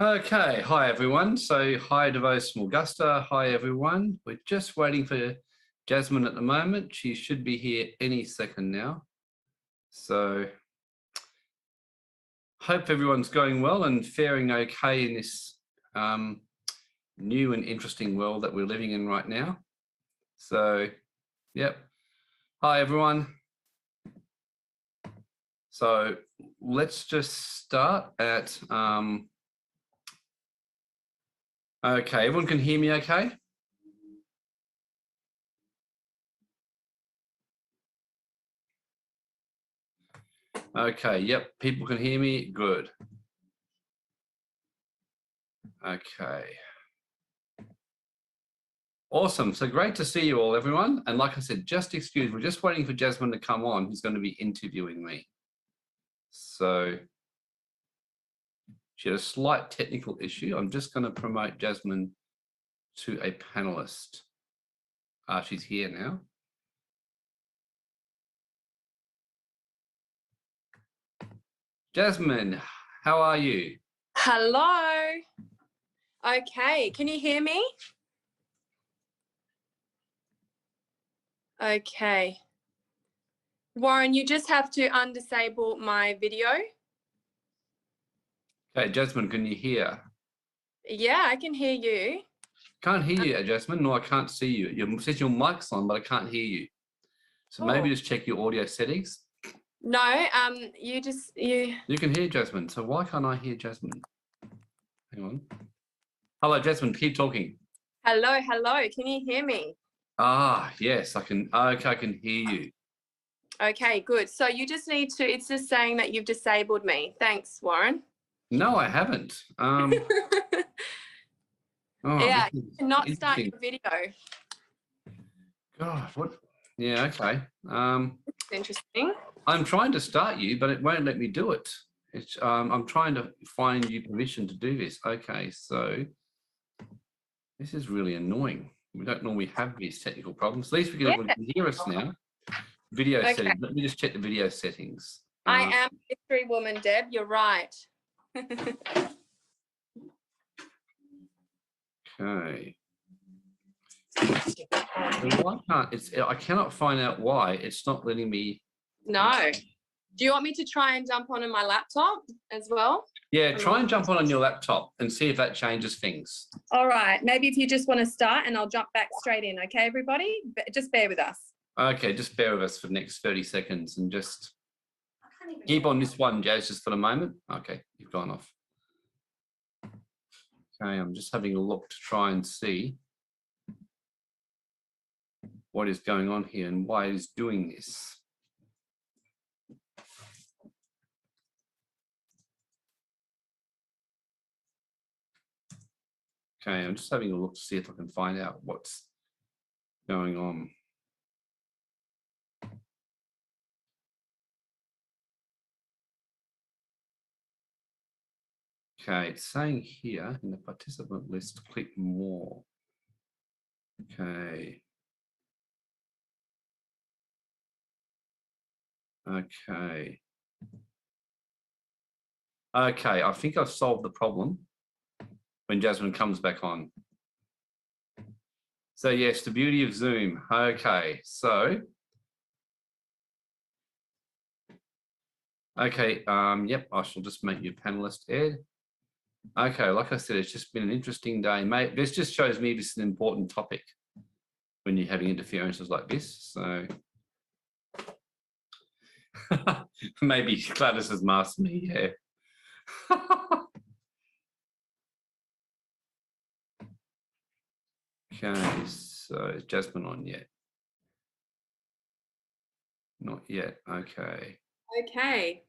Okay, hi everyone. So hi Devos from Augusta. Hi everyone. We're just waiting for Jasmine at the moment. She should be here any second now. So hope everyone's going well and faring okay in this new and interesting world that we're living in right now. So, yep. Hi everyone. So let's just start at okay, everyone can hear me okay? Okay, yep, people can hear me, good. Okay. Awesome, so great to see you all, everyone. And like I said, just excuse, we're just waiting for Jasmine to come on, who's going to be interviewing me. So she had a slight technical issue. I'm just going to promote Jasmine to a panelist. She's here now. Jasmine, how are you? Hello. Okay, can you hear me? Okay. Warren, you just have to undisable my video. Okay, Jasmine, can you hear? Yeah, I can hear you. Can't hear you, Jasmine. No, I can't see you. It says your mic's on, but I can't hear you. So maybe just check your audio settings. No, you can hear Jasmine. So why can't I hear Jasmine? Hang on. Hello, Jasmine, keep talking. Hello, can you hear me? Yes, I can. Okay, I can hear you. Okay, good. So you just need to, it's just saying that you've disabled me. Thanks, Warren. No, I haven't. Yeah, you cannot start your video. God, what? Yeah, okay. It's interesting. I'm trying to start you, but it won't let me do it. It's, I'm trying to find you permission to do this. Okay, so this is really annoying. We don't normally have these technical problems. At least we can hear us now. Video settings. Let me just check the video settings. I am a history woman, Deb. You're right. Okay. Why can't I cannot find out why it's not letting me. No. Do you want me to try and jump on my laptop as well? Yeah, try and jump on your laptop and see if that changes things. All right. Maybe if you just want to start and I'll jump back straight in. Okay, everybody? Just bear with us. Okay, just bear with us for the next 30 seconds and just keep on this one, Jazz, just for the moment. Okay, you've gone off. Okay, I'm just having a look to try and see what is going on here and why it is doing this. Okay, I'm just having a look to see if I can find out what's going on. Okay, it's saying here in the participant list, click more. Okay. Okay. Okay, I think I've solved the problem when Jasmine comes back on. So yes, the beauty of Zoom. Okay, so. Okay, yep, I shall just make you a panelist, Ed. Okay, like I said, it's just been an interesting day, mate. This just shows me this is an important topic when you're having interferences like this. So maybe Gladys has masked me, yeah. Okay, so is Jasmine on yet? Not yet, okay. Okay.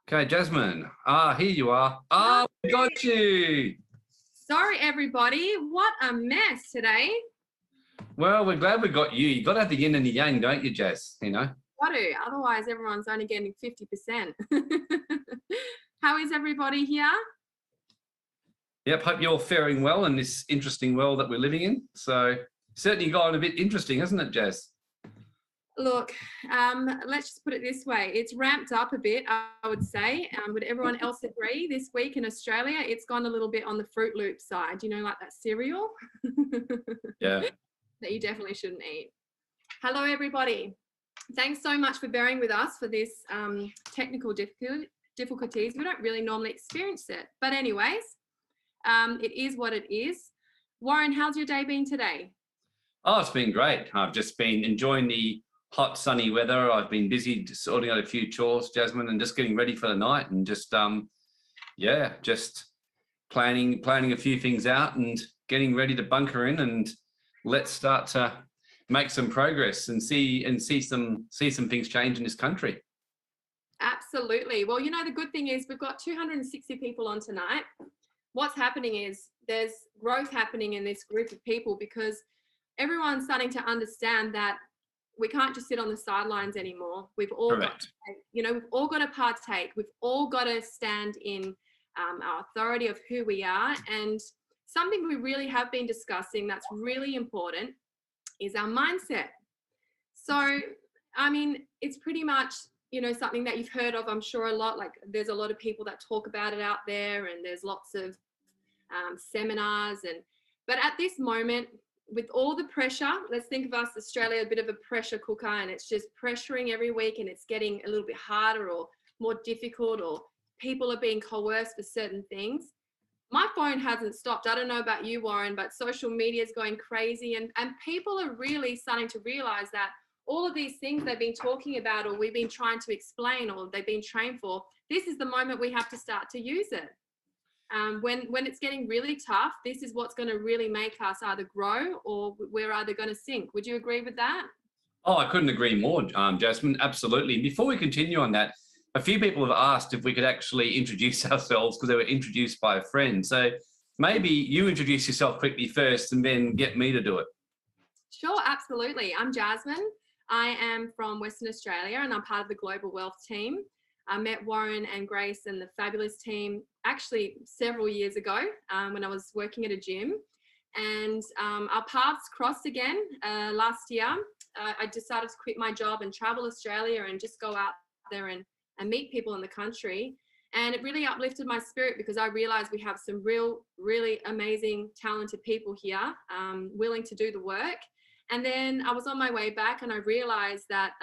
Okay, Jasmine. Here you are. We got you. Sorry, everybody. What a mess today. Well, we're glad we got you. You got to have the yin and the yang, don't you, Jazz? You know? Got to. Otherwise, everyone's only getting 50%. How is everybody here? Yep, hope you're faring well in this interesting world that we're living in. So certainly gotten a bit interesting, hasn't it, Jazz? Look, let's just put it this way. It's ramped up a bit, I would say. Would everyone else agree? This week in Australia, it's gone a little bit on the Fruit Loop side. You know, like that cereal Yeah. that you definitely shouldn't eat. Hello, everybody. Thanks so much for bearing with us for this technical difficulties. We don't really normally experience it. But anyways, it is what it is. Warren, how's your day been today? Oh, it's been great. I've just been enjoying the hot, sunny weather. I've been busy sorting out a few chores, Jasmine, and just getting ready for the night, and just yeah, just planning a few things out and getting ready to bunker in, and let's start to make some progress and see some things change in this country. Absolutely. Well, you know, the good thing is we've got 260 people on tonight. What's happening is there's growth happening in this group of people because everyone's starting to understand that we can't just sit on the sidelines anymore. We've all got to, we've all got to partake. We've all got to stand in our authority of who we are. And something we really have been discussing that's really important is our mindset. So, I mean, it's pretty much, you know, something that you've heard of, I'm sure, a lot. Like there's a lot of people that talk about it out there, and there's lots of seminars. But at this moment, with all the pressure, let's think of us, Australia, a bit of a pressure cooker, and it's just pressuring every week, and it's getting a little bit harder or more difficult, or people are being coerced for certain things. My phone hasn't stopped. I don't know about you, Warren, but social media is going crazy, and people are really starting to realize that all of these things they've been talking about, or we've been trying to explain, or they've been trained for, this is the moment we have to start to use it. When it's getting really tough, this is what's going to really make us either grow or we're either going to sink. Would you agree with that? Oh, I couldn't agree more, Jasmine. Absolutely. Before we continue on that, a few people have asked if we could actually introduce ourselves because they were introduced by a friend. So maybe you introduce yourself quickly first and then get me to do it. Sure, absolutely. I'm Jasmine. I am from Western Australia and I'm part of the Global Wealth team. I met Warren and Grace and the fabulous team actually several years ago when I was working at a gym. And our paths crossed again last year. I decided to quit my job and travel Australia and just go out there and meet people in the country. And it really uplifted my spirit because I realized we have some really amazing, talented people here willing to do the work. And then I was on my way back and I realized that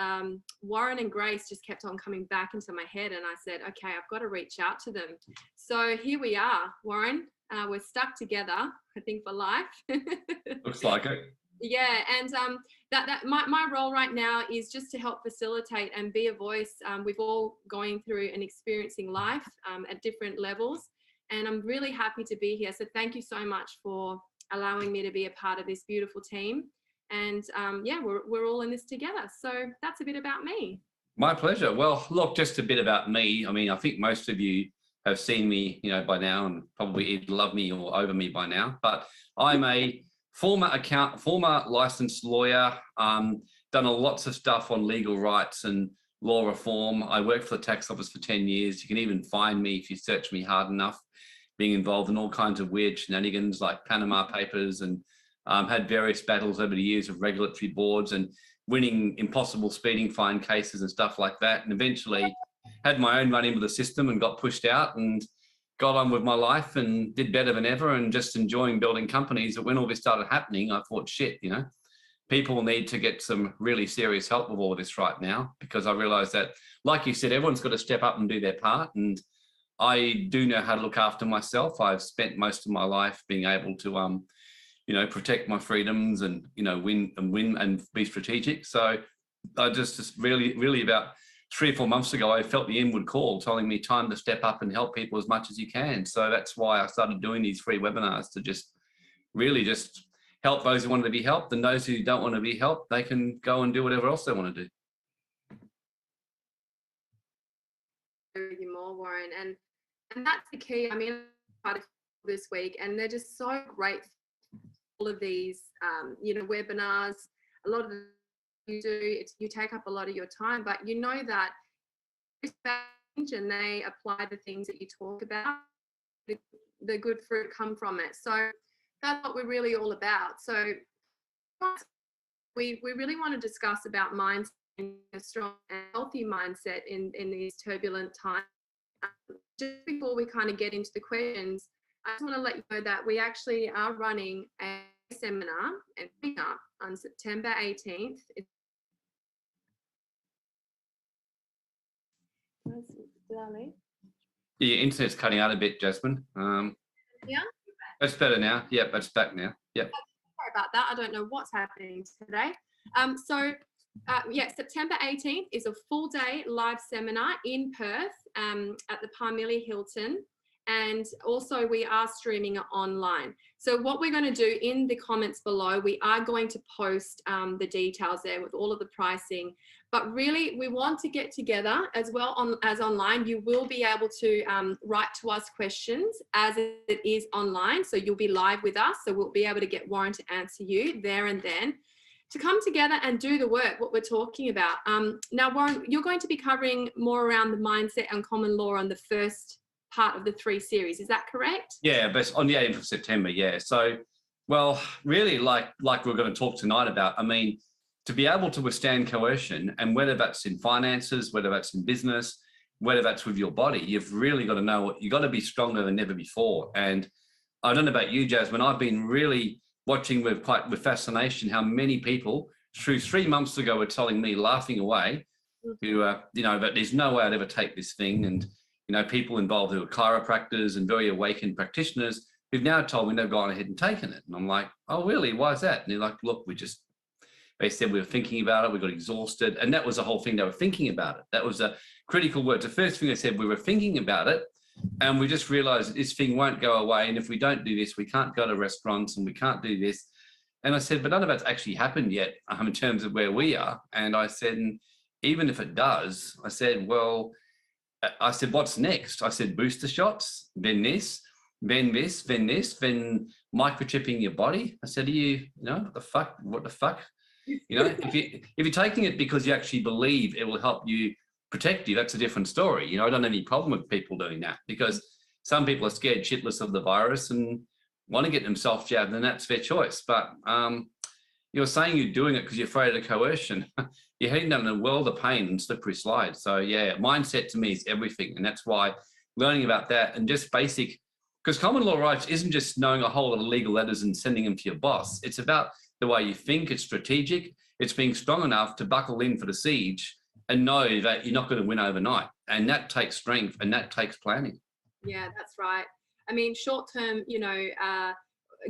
Warren and Grace just kept on coming back into my head. And I said, okay, I've got to reach out to them. So here we are, Warren. We're stuck together, I think, for life. Looks like it. Yeah, and my role right now is just to help facilitate and be a voice. We've all going through and experiencing life at different levels. And I'm really happy to be here. So thank you so much for allowing me to be a part of this beautiful team. And yeah, we're all in this together. So that's a bit about me. My pleasure. Well, look, just a bit about me. I mean, I think most of you have seen me, you know, by now and probably either love me or over me by now. But I'm a former licensed lawyer, done lots of stuff on legal rights and law reform. I worked for the tax office for 10 years. You can even find me if you search me hard enough, being involved in all kinds of weird shenanigans like Panama Papers, and had various battles over the years of regulatory boards and winning impossible speeding fine cases and stuff like that. And eventually had my own run into the system and got pushed out and got on with my life and did better than ever and just enjoying building companies. But when all this started happening, I thought, shit, you know, people need to get some really serious help with all this right now, because I realized that, like you said, everyone's got to step up and do their part. And I do know how to look after myself. I've spent most of my life being able to, you know, protect my freedoms and, you know, win and be strategic. So I just really about 3 or 4 months ago, I felt the inward call telling me time to step up and help people as much as you can. So that's why I started doing these free webinars to just really just help those who want to be helped, and those who don't want to be helped, they can go and do whatever else they want to do. You more, Warren, and that's the key. I mean, part of this week, and they're just so great. All of these, you know, webinars. A lot of them you do, you take up a lot of your time, but you know that and they apply the things that you talk about. The good fruit come from it. So that's what we're really all about. So we really want to discuss about mindset a strong and healthy mindset in these turbulent times. Just before we kind of get into the questions, I just want to let you know that we actually are running a seminar and coming up on September 18th. Did I leave? Your internet's cutting out a bit, Jasmine. Yeah. That's better now. Yep, that's back now. Yep. Sorry about that. I don't know what's happening today. September 18th is a full day live seminar in Perth at the Parmelia Hilton. And also we are streaming it online. So what we're going to do in the comments below, we are going to post the details there with all of the pricing. But really, we want to get together as well as online. You will be able to write to us questions as it is online. So you'll be live with us. So we'll be able to get Warren to answer you there and then, to come together and do the work, what we're talking about. Now, Warren, you're going to be covering more around the mindset and common law on the first part of the 3 series. Is that correct? Yeah, but on the 18th of September, yeah. So, well, really, like we're going to talk tonight about, I mean, to be able to withstand coercion, and whether that's in finances, whether that's in business, whether that's with your body, you've really got to know what, you've got to be stronger than ever before. And I don't know about you, Jasmine, I've been really watching with fascination how many people through 3 months ago were telling me, laughing away, who, that there's no way I'd ever take this thing. And, people involved who are chiropractors and very awakened practitioners who've now told me they've gone ahead and taken it. And I'm like, oh, really? Why is that? And they're like, look, they said we were thinking about it, we got exhausted. And that was the whole thing, they were thinking about it. That was a critical word. The first thing they said, we were thinking about it, and we just realized that this thing won't go away. And if we don't do this, we can't go to restaurants and we can't do this. And I said, but none of that's actually happened yet in terms of where we are. And I said, even if it does, I said, what's next? I said, booster shots, then this, then this, then this, then microchipping your body. I said, what the fuck? If you're taking it because you actually believe it will help you protect you, that's a different story. I don't have any problem with people doing that, because some people are scared shitless of the virus and want to get themselves jabbed, and that's their choice. But you're saying you're doing it because you're afraid of coercion. You're heading down a world of pain and slippery slide. So yeah, mindset to me is everything. And that's why learning about that and just basic, because common law rights isn't just knowing a whole lot of legal letters and sending them to your boss. It's about the way you think. It's strategic. It's being strong enough to buckle in for the siege and know that you're not going to win overnight. And that takes strength and that takes planning. Yeah, that's right. I mean, short-term,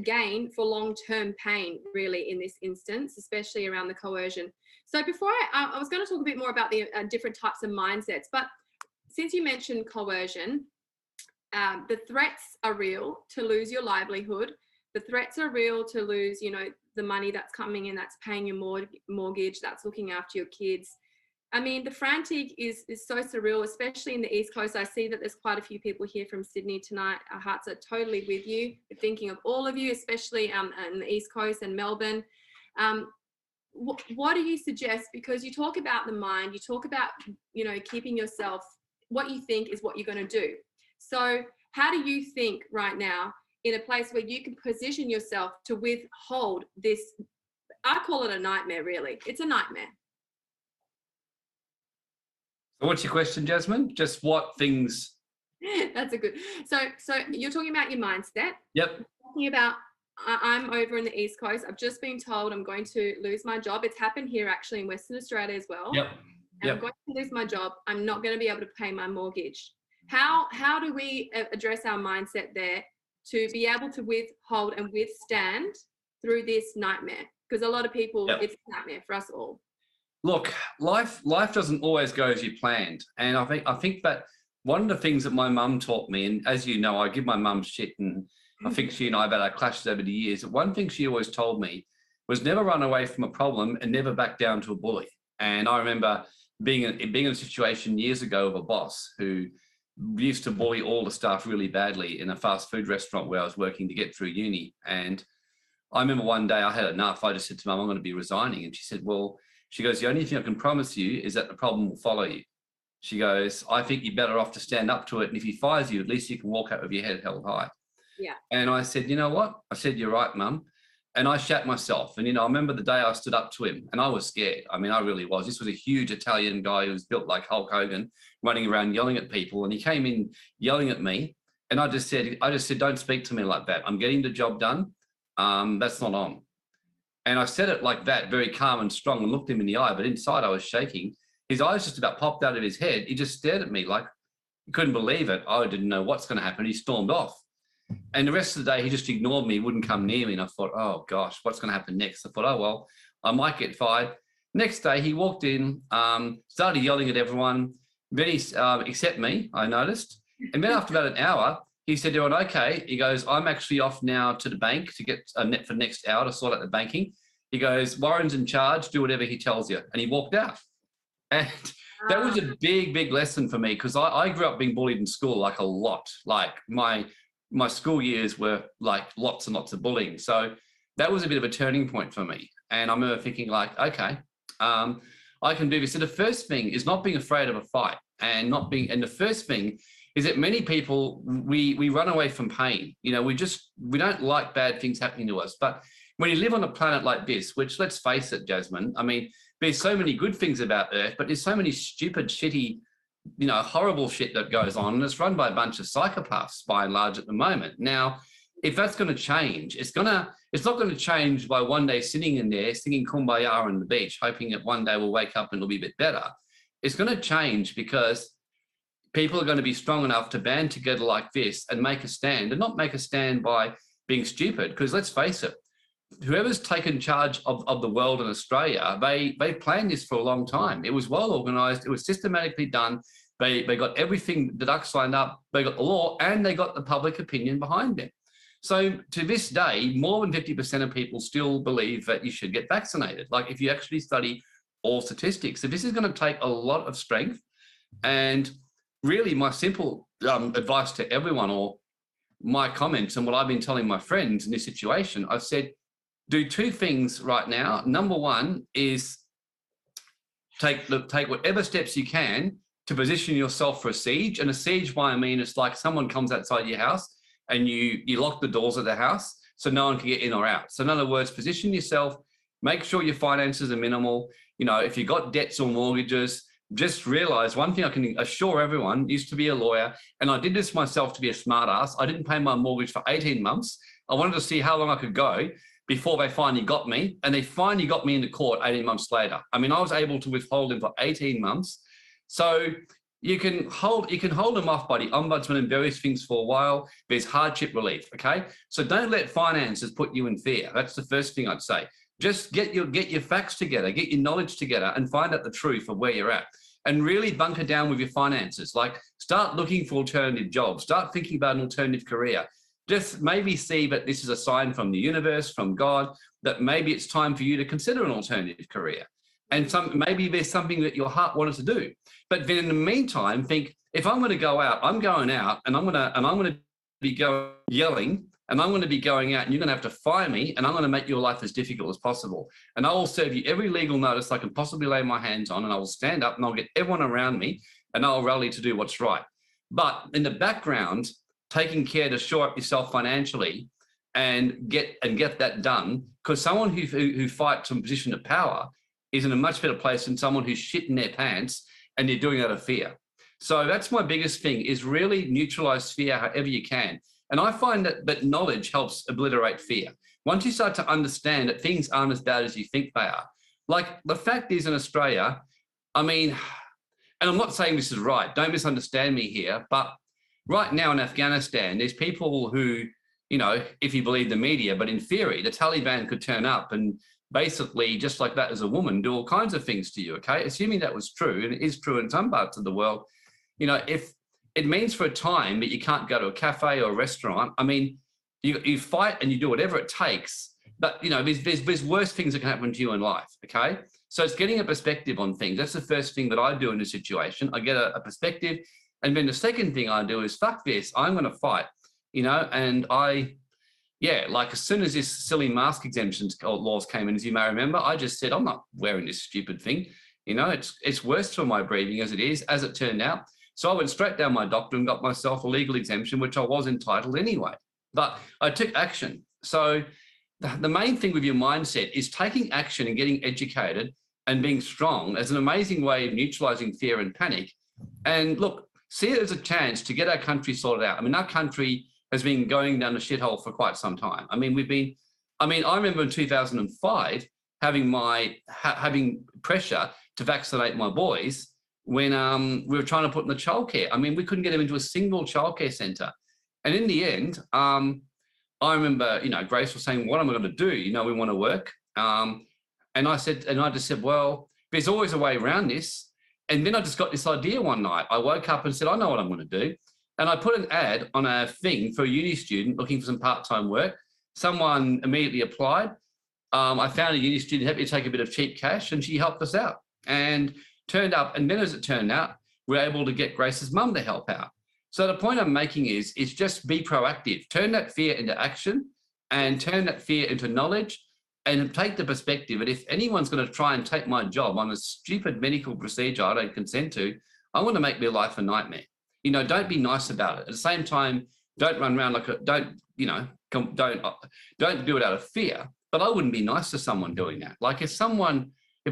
gain for long-term pain, really, in this instance, especially around the coercion. So before I was going to talk a bit more about the different types of mindsets, but since you mentioned coercion, the threats are real to lose your livelihood. The threats are real to lose, the money that's coming in, that's paying your mortgage, that's looking after your kids. I mean, the frantic is so surreal, especially in the East Coast. I see that there's quite a few people here from Sydney tonight. Our hearts are totally with you. We're thinking of all of you, especially in the East Coast and Melbourne. What do you suggest? Because you talk about the mind, you talk about, keeping yourself, what you think is what you're going to do. So how do you think right now in a place where you can position yourself to withhold this? I call it a nightmare, really. It's a nightmare. So what's your question, Jasmine? Just what things? That's a good. So you're talking about your mindset. Yep. Talking about, I'm over in the East Coast. I've just been told I'm going to lose my job. It's happened here actually in Western Australia as well. Yep. And I'm going to lose my job. I'm not going to be able to pay my mortgage. How do we address our mindset there to be able to withhold and withstand through this nightmare? Because a lot of people, It's a nightmare for us all. Look, life doesn't always go as you planned. And I think that one of the things that my mum taught me, and as you know, I give my mum shit, and I think she and I have had our clashes over the years. One thing she always told me was never run away from a problem and never back down to a bully. And I remember being in a situation years ago of a boss who used to bully all the staff really badly in a fast food restaurant where I was working to get through uni. And I remember one day I had enough. I just said to Mum, I'm going to be resigning. And she said, well, she goes, the only thing I can promise you is that the problem will follow you. She goes, I think you're better off to stand up to it. And if he fires you, at least you can walk out with your head held high. Yeah. And I said, you know what? I said, you're right, Mum. And I shat myself. And, I remember the day I stood up to him and I was scared. I mean, I really was. This was a huge Italian guy who was built like Hulk Hogan, running around yelling at people. And he came in yelling at me. And I just said, don't speak to me like that. I'm getting the job done. That's not on. And I said it like that, very calm and strong, and looked him in the eye. But inside I was shaking. His eyes just about popped out of his head. He just stared at me like he couldn't believe it. I didn't know what's going to happen. He stormed off. And the rest of the day, he just ignored me, wouldn't come near me. And I thought, oh, gosh, what's going to happen next? I thought, oh, well, I might get fired. Next day, he walked in, started yelling at everyone, then except me, I noticed. And then after about an hour, he said, "You're okay." He goes, "I'm actually off now to the bank to get a net for the next hour to sort out the banking." He goes, "Warren's in charge, do whatever he tells you." And he walked out. And that was a big, big lesson for me, because I grew up being bullied in school, like a lot. Like my school years were like lots and lots of bullying. So that was a bit of a turning point for me. And I remember thinking like, okay, I can do this. So the first thing is not being afraid of a fight, and the first thing is that many people, we run away from pain. We don't like bad things happening to us. But when you live on a planet like this, which, let's face it, Jasmine, I mean, there's so many good things about Earth, but there's so many stupid, shitty, horrible shit that goes on, and it's run by a bunch of psychopaths by and large at the moment. Now, if that's going to change, it's not going to change by one day sitting in there singing Kumbaya on the beach, hoping that one day we'll wake up and it'll be a bit better. It's going to change because people are going to be strong enough to band together like this and make a stand, and not make a stand by being stupid. Because let's face it, whoever's taken charge of the world in Australia, they planned this for a long time. It was well organised. It was systematically done. They got everything, the ducks lined up. They got the law, and they got the public opinion behind them. So to this day, more than 50% of people still believe that you should get vaccinated. Like, if you actually study all statistics. So this is going to take a lot of strength. And really, my simple advice to everyone, or my comments and what I've been telling my friends in this situation, I've said, do two things right now. Number one is take whatever steps you can to position yourself for a siege. And a siege, by I mean, it's like someone comes outside your house and you lock the doors of the house so no one can get in or out. So in other words, position yourself, make sure your finances are minimal. If you've got debts or mortgages, just realize one thing I can assure everyone: used to be a lawyer, and I did this myself to be a smart ass. I didn't pay my mortgage for 18 months. I wanted to see how long I could go before they finally got me, and they finally got me into court 18 months later. I mean, I was able to withhold them for 18 months. So you can hold them off by the ombudsman and various things for a while. There's hardship relief, okay? So don't let finances put you in fear. That's the first thing I'd say. Just get your facts together, get your knowledge together, and find out the truth of where you're at. And really bunker down with your finances. Like, start looking for alternative jobs. Start thinking about an alternative career. Just maybe see that this is a sign from the universe, from God, that maybe it's time for you to consider an alternative career. And maybe there's something that your heart wanted to do. But then in the meantime, think, if I'm going to go out, I'm going out, and I'm going to be going yelling, and I'm going to be going out, and you're going to have to fire me, and I'm going to make your life as difficult as possible. And I will serve you every legal notice I can possibly lay my hands on, and I will stand up, and I'll get everyone around me, and I'll rally to do what's right. But in the background, taking care to shore up yourself financially and get that done, because someone who fights from a position of power is in a much better place than someone who's shit in their pants and they're doing it out of fear. So that's my biggest thing, is really neutralize fear however you can. And I find that knowledge helps obliterate fear. Once you start to understand that things aren't as bad as you think they are. Like, the fact is, in Australia, I mean, and I'm not saying this is right, don't misunderstand me here, but right now in Afghanistan, there's people who, if you believe the media, but in theory, the Taliban could turn up and basically, just like that, as a woman, do all kinds of things to you, okay? Assuming that was true, and it is true in some parts of the world, if it means for a time that you can't go to a cafe or a restaurant, I mean, you fight and you do whatever it takes, but, there's worse things that can happen to you in life, okay? So it's getting a perspective on things. That's the first thing that I do in this situation. I get a perspective, and then the second thing I do is, fuck this, I'm going to fight, and like, as soon as this silly mask exemptions laws came in, as you may remember, I just said, I'm not wearing this stupid thing. It's worse for my breathing as it is, as it turned out. So I went straight down my doctor and got myself a legal exemption, which I was entitled anyway. But I took action. So the main thing with your mindset is taking action and getting educated and being strong as an amazing way of neutralizing fear and panic. And look, see it as a chance to get our country sorted out. I mean, our country has been going down a shithole for quite some time. I mean, I remember in 2005 having pressure to vaccinate my boys when we were trying to put in the childcare. I mean, we couldn't get them into a single childcare centre. And in the end, I remember, Grace was saying, what am I going to do? We want to work. And I just said, well, there's always a way around this. And then I just got this idea one night. I woke up and said, I know what I'm going to do. And I put an ad on a thing for a uni student looking for some part-time work. Someone immediately applied. I found a uni student happy to take a bit of cheap cash, and she helped us out and turned up. And then as it turned out, we were able to get Grace's mum to help out. So the point I'm making is just be proactive. Turn that fear into action and turn that fear into knowledge, and take the perspective that if anyone's going to try and take my job on a stupid medical procedure I don't consent to, I want to make their life a nightmare. Don't be nice about it. At the same time, don't run around don't do it out of fear. But I wouldn't be nice to someone doing that. Like if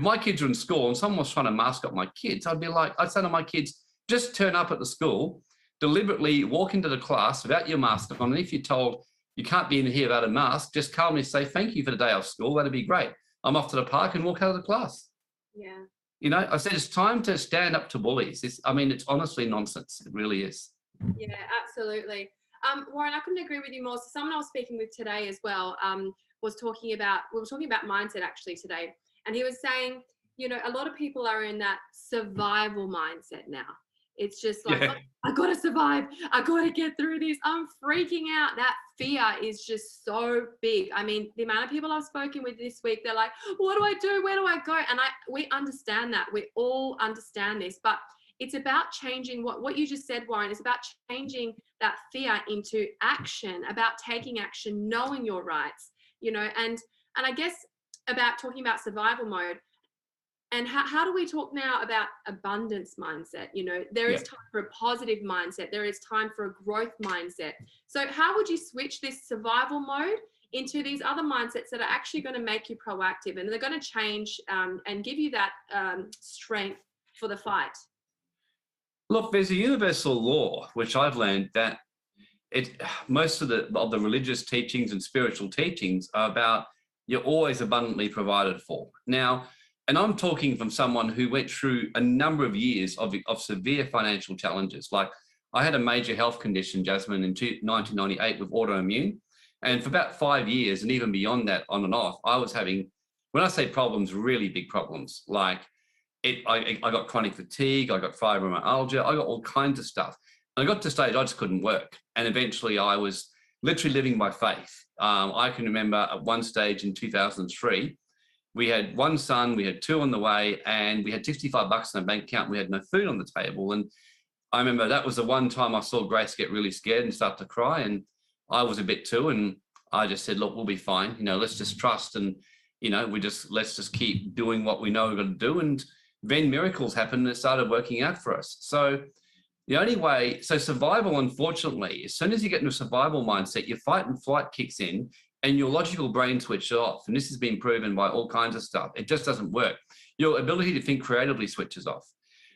my kids are in school and someone was trying to mask up my kids, I'd say to my kids, just turn up at the school, deliberately walk into the class without your mask on. And if you're told you can't be in here without a mask, just calmly say, thank you for the day off school. That'd be great. I'm off to the park, and walk out of the class. Yeah. I said, it's time to stand up to bullies. It's honestly nonsense. It really is. Yeah, absolutely. Warren, I couldn't agree with you more. So someone I was speaking with today as well we were talking about mindset actually today. And he was saying, a lot of people are in that survival mindset now. It's just like, Yeah. I got to survive. I got to get through this. I'm freaking out. That fear is just so big. I mean, the amount of people I've spoken with this week, they're like, what do I do? Where do I go? And we understand that. We all understand this. But it's about changing what you just said, Warren. It's about changing that fear into action, about taking action, knowing your rights, and I guess about talking about survival mode. And how do we talk now about abundance mindset? There is time for a positive mindset. There is time for a growth mindset. So how would you switch this survival mode into these other mindsets that are actually going to make you proactive, and they're going to change and give you that strength for the fight? Look, there's a universal law, which I've learned, that most of the religious teachings and spiritual teachings are about you're always abundantly provided for. Now, and I'm talking from someone who went through a number of years of severe financial challenges. Like I had a major health condition, Jasmine, in 1998 with autoimmune. And for about 5 years, and even beyond that, on and off, I was having, when I say problems, really big problems. Like I got chronic fatigue, I got fibromyalgia, I got all kinds of stuff. And I got to a stage I just couldn't work. And eventually I was literally living by faith. I can remember at one stage in 2003, we had one son, we had two on the way, and we had $65 in the bank account. We had no food on the table. And I remember that was the one time I saw Grace get really scared and start to cry. And I was a bit too. And I just said, look, we'll be fine. Let's just trust. And, let's just keep doing what we know we're going to do. And then miracles happened and it started working out for us. So the only way, survival, unfortunately, as soon as you get into a survival mindset, your fight and flight kicks in and your logical brain switches off. And this has been proven by all kinds of stuff. It just doesn't work. Your ability to think creatively switches off.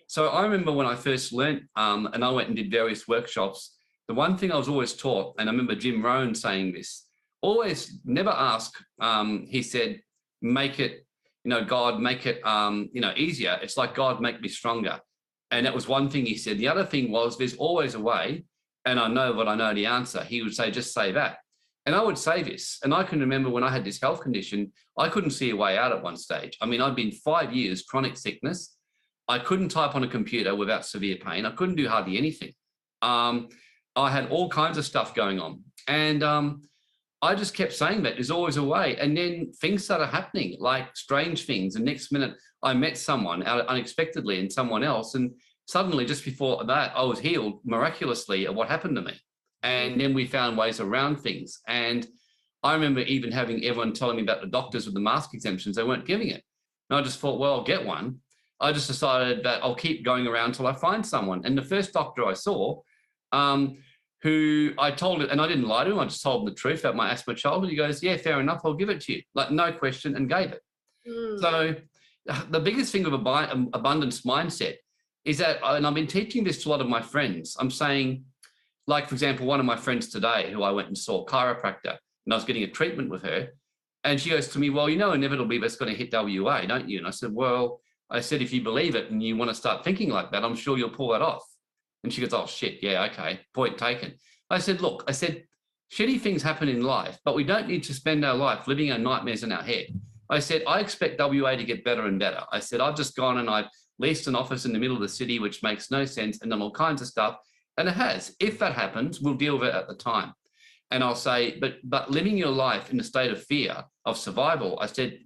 So I remember when I first learned, and I went and did various workshops, the one thing I was always taught, and I remember Jim Rohn saying this, always never ask, he said, make it, God, make it, easier. It's like, God, make me stronger. And that was one thing he said. The other thing was, there's always a way, and I know the answer. He would say, just say that. And I would say this, and I can remember when I had this health condition, I couldn't see a way out at one stage. I mean, I'd been 5 years chronic sickness. I couldn't type on a computer without severe pain. I couldn't do hardly anything. I had all kinds of stuff going on. And I just kept saying that there's always a way. And then things started happening, like strange things. And next minute, I met someone unexpectedly and someone else. And suddenly, just before that, I was healed miraculously at what happened to me. And then we found ways around things. And I remember even having everyone telling me about the doctors with the mask exemptions. They weren't giving it. And I just thought, well, I'll get one. I just decided that I'll keep going around till I find someone. And the first doctor I saw, who I told it, and I didn't lie to him. I just told him the truth about my asthma childhood. He goes, yeah, fair enough. I'll give it to you. Like, no question, and gave it. So the biggest thing of abundance mindset is that, and I've been teaching this to a lot of my friends. I'm saying, like, for example, one of my friends today who I went and saw, chiropractor, and I was getting a treatment with her. And she goes to me, well, you know, inevitably that's going to hit WA, don't you? And I said, well, if you believe it and you want to start thinking like that, I'm sure you'll pull that off. And she goes, oh, shit, yeah, okay, point taken. I said, look, shitty things happen in life, but we don't need to spend our life living our nightmares in our head. I said, I expect WA to get better and better. I said, I've just gone and I've leased an office in the middle of the city, which makes no sense, and done all kinds of stuff. And it has. If that happens, we'll deal with it at the time. And I'll say, but living your life in a state of fear, of survival, I said,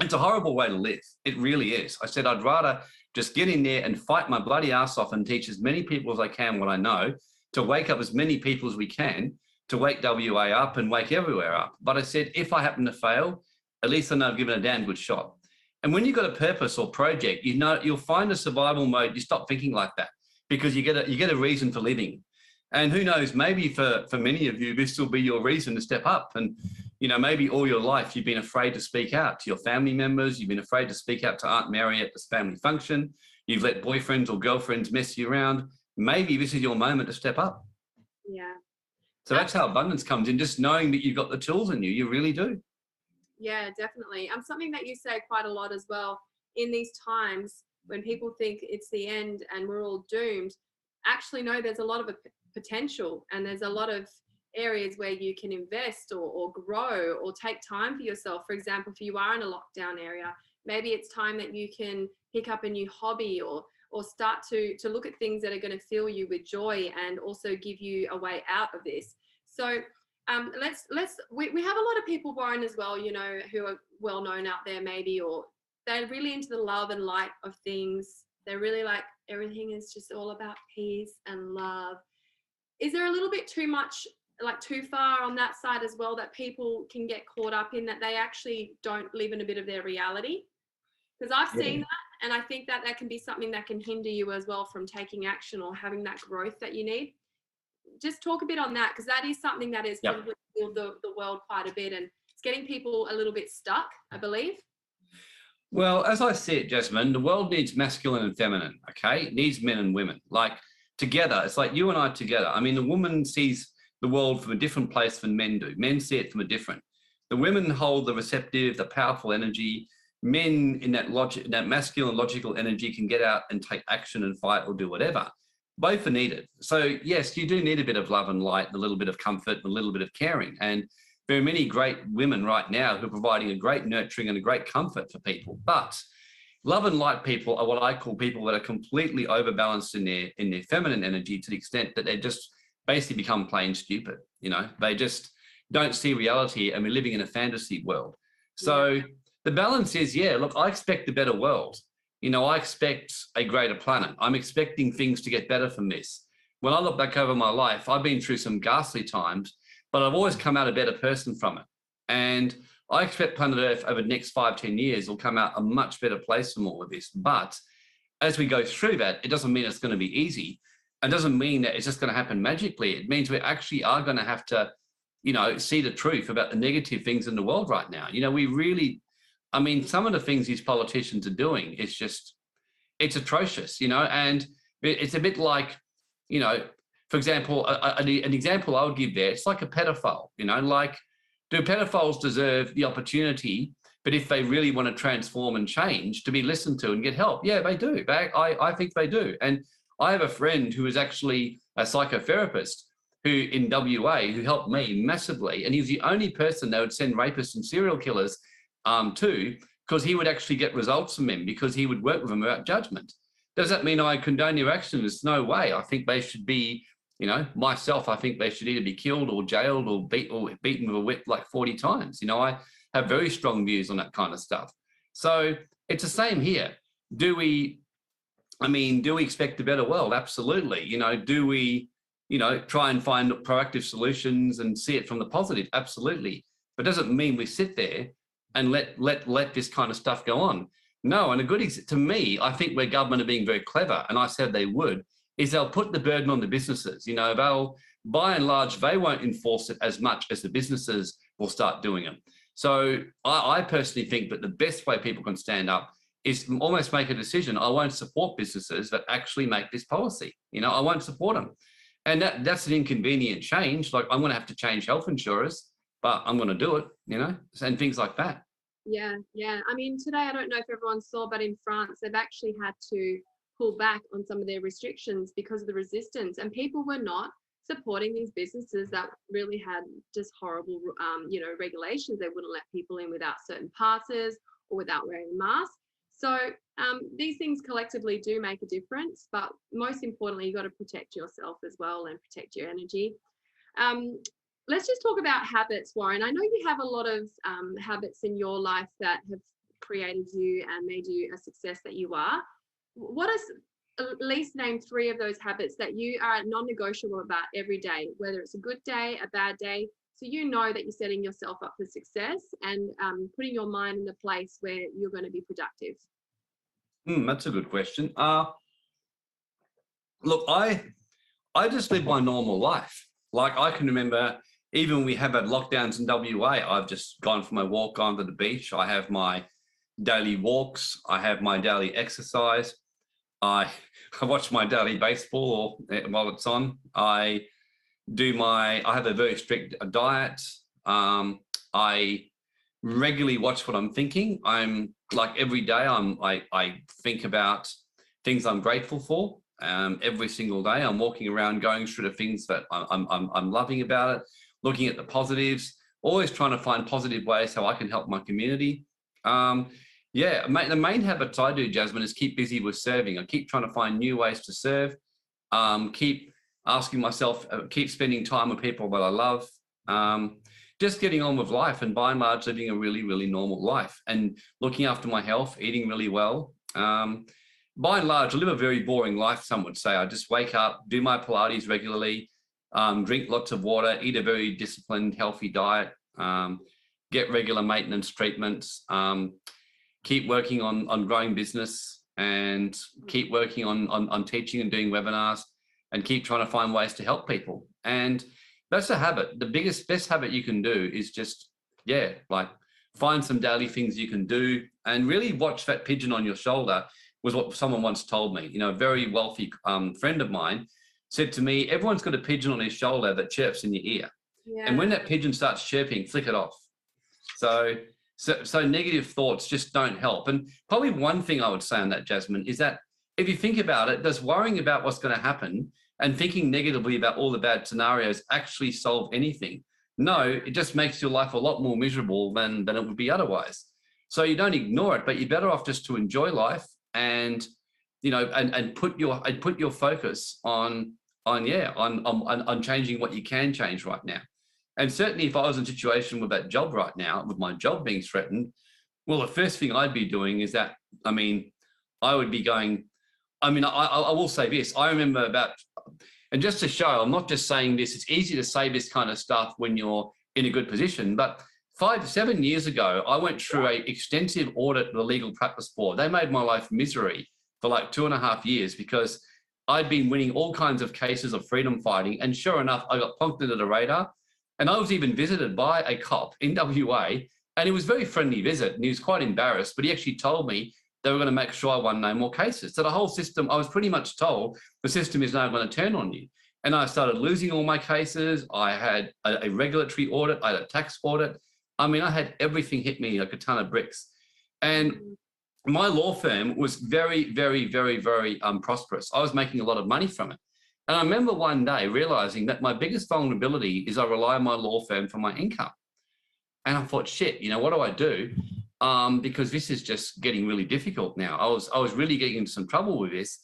it's a horrible way to live. It really is. I said, I'd rather just get in there and fight my bloody ass off and teach as many people as I can what I know, to wake up as many people as we can, to wake WA up and wake everywhere up. But I said, if I happen to fail, at least I know I've given a damn good shot. And when you've got a purpose or project, you know, you'll find a survival mode. You stop thinking like that because you get a reason for living. And who knows, maybe for many of you, this will be your reason to step up. And, you know, maybe all your life you've been afraid to speak out to your family members. You've been afraid to speak out to Aunt Mary at this family function. You've let boyfriends or girlfriends mess you around. Maybe this is your moment to step up. Yeah. So that's how abundance comes in, just knowing that you've got the tools in you. You really do. Yeah, definitely. Something that you say quite a lot as well, in these times when people think it's the end and we're all doomed, actually no, there's a lot of potential, and there's a lot of areas where you can invest or grow or take time for yourself. For example, if you are in a lockdown area, maybe it's time that you can pick up a new hobby or start to look at things that are going to fill you with joy and also give you a way out of this. So we have a lot of people, Warren, as well, you know, who are well known out there maybe, or they're really into the love and light of things. They're really like, everything is just all about peace and love. Is there a little bit too much, like too far on that side as well, that people can get caught up in, that they actually don't live in a bit of their reality? Because I've seen that, and I think that can be something that can hinder you as well from taking action or having that growth that you need. Just talk a bit on that, because that is something that is probably the world quite a bit, and it's getting people a little bit stuck, I believe. Well, as I said, Jasmine, the world needs masculine and feminine, okay? It needs men and women, like together. It's like you and I together. I mean, the woman sees the world from a different place than men do. Men see it from a different. The women hold the receptive, the powerful energy. Men in that masculine, logical energy can get out and take action and fight or do whatever. Both are needed. So yes, you do need a bit of love and light, a little bit of comfort, and a little bit of caring. And there are many great women right now who are providing a great nurturing and a great comfort for people. But love and light people are what I call people that are completely overbalanced in their feminine energy, to the extent that they just basically become plain stupid. You know, they just don't see reality, and we're living in a fantasy world. So the balance is, look, I expect a better world. You know, I expect a greater planet. I'm expecting things to get better from this. When I look back over my life, I've been through some ghastly times, but I've always come out a better person from it. And I expect planet Earth over the next 5-10 years will come out a much better place from all of this. But as we go through that, it doesn't mean it's going to be easy. It doesn't mean that it's just going to happen magically. It means we actually are going to have to, you know, see the truth about the negative things in the world right now. You know, we really, I mean, some of the things these politicians are doing is just, it's atrocious, you know, and it's a bit like, you know, for example, an example I would give there, it's like a pedophile, you know, like, do pedophiles deserve the opportunity, but if they really want to transform and change, to be listened to and get help? Yeah, they do. I think they do. And I have a friend who is actually a psychotherapist who in WA, who helped me massively. And he was the only person they would send rapists and serial killers to, because he would actually get results from them, because he would work with them without judgment. Does that mean I condone their actions? No way. I think they should be, you know, myself, I think they should either be killed or jailed or beaten with a whip like 40 times. You know, I have very strong views on that kind of stuff. So it's the same here. Do we expect a better world? Absolutely. You know, do we, you know, try and find proactive solutions and see it from the positive? Absolutely. But it doesn't mean we sit there and let this kind of stuff go on. No, and to me, I think where government are being very clever, and I said they would, is they'll put the burden on the businesses. You know, by and large, they won't enforce it as much as the businesses will start doing it. So I personally think that the best way people can stand up is almost make a decision. I won't support businesses that actually make this policy. I won't support them. And that's an inconvenient change. Like, I'm going to have to change health insurers, but I'm going to do it, and things like that. Yeah. I mean, today, I don't know if everyone saw, but in France, they've actually had to pull back on some of their restrictions because of the resistance, and people were not supporting these businesses that really had just horrible, regulations. They wouldn't let people in without certain passes or without wearing masks. So these things collectively do make a difference, but most importantly, you've got to protect yourself as well and protect your energy. Let's just talk about habits, Warren. I know you have a lot of habits in your life that have created you and made you a success that you are. What is, at least name 3 of those habits that you are non-negotiable about every day, whether it's a good day, a bad day, so you know that you're setting yourself up for success and putting your mind in a place where you're going to be productive? That's a good question. Look, I just live my normal life. Like, I can remember, even when we have had lockdowns in WA, I've just gone for my walk, gone to the beach. I have my daily walks. I have my daily exercise. I watch my daily baseball while it's on. I have a very strict diet. I regularly watch what I'm thinking. I'm like, every day I think about things I'm grateful for. Every single day I'm walking around going through the things that I'm loving about it, looking at the positives, always trying to find positive ways how I can help my community. The main habits I do, Jasmine, is keep busy with serving. I keep trying to find new ways to serve, keep asking myself, keep spending time with people that I love, just getting on with life, and by and large living a really, really normal life and looking after my health, eating really well. By and large, I live a very boring life, some would say. I just wake up, do my Pilates regularly, drink lots of water, eat a very disciplined, healthy diet, get regular maintenance treatments, keep working on growing business, and keep working on teaching and doing webinars, and keep trying to find ways to help people. And that's a habit. The best habit you can do is just, find some daily things you can do, and really watch that pigeon on your shoulder. Was what someone once told me. A very wealthy friend of mine said to me, everyone's got a pigeon on his shoulder that chirps in your ear. Yeah. And when that pigeon starts chirping, flick it off. So negative thoughts just don't help. And probably one thing I would say on that, Jasmine, is that if you think about it, does worrying about what's going to happen and thinking negatively about all the bad scenarios actually solve anything? No, it just makes your life a lot more miserable than it would be otherwise. So you don't ignore it, but you're better off just to enjoy life and put your focus on changing what you can change right now. And certainly, if I was in a situation with that job right now, with my job being threatened, well, the first thing I'd be doing is that, I would be going. I will say this. I remember and just to show, I'm not just saying this, it's easy to say this kind of stuff when you're in a good position, but 7 years ago, I went through an extensive audit of the Legal Practice Board. They made my life misery for like 2.5 years because I'd been winning all kinds of cases of freedom fighting. And sure enough, I got plunked into the radar. And I was even visited by a cop in WA. And it was a very friendly visit. And he was quite embarrassed, but he actually told me they were going to make sure I won no more cases. So the whole system, I was pretty much told the system is now going to turn on you. And I started losing all my cases. I had a regulatory audit. I had a tax audit. I had everything hit me like a ton of bricks. And my law firm was very, very, very, very prosperous. I was making a lot of money from it. And I remember one day realizing that my biggest vulnerability is I rely on my law firm for my income. And I thought, shit, what do I do? Because this is just getting really difficult now. I was really getting into some trouble with this.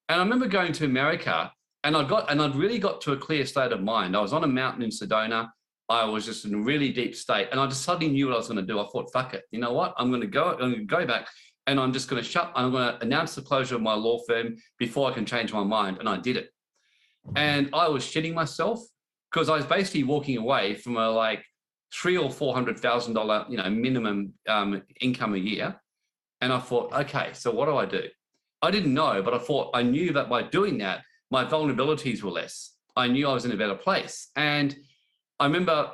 And I remember going to America, and I'd really got to a clear state of mind. I was on a mountain in Sedona. I was just in a really deep state, and I just suddenly knew what I was going to do. I thought, fuck it. You know what? I'm going to go back, and I'm just going to I'm going to announce the closure of my law firm before I can change my mind. And I did it. And I was shitting myself because I was basically walking away from a like $300,000 or $400,000, minimum income a year. And I thought, okay, so what do I do? I didn't know, but I knew that by doing that, my vulnerabilities were less. I knew I was in a better place. And I remember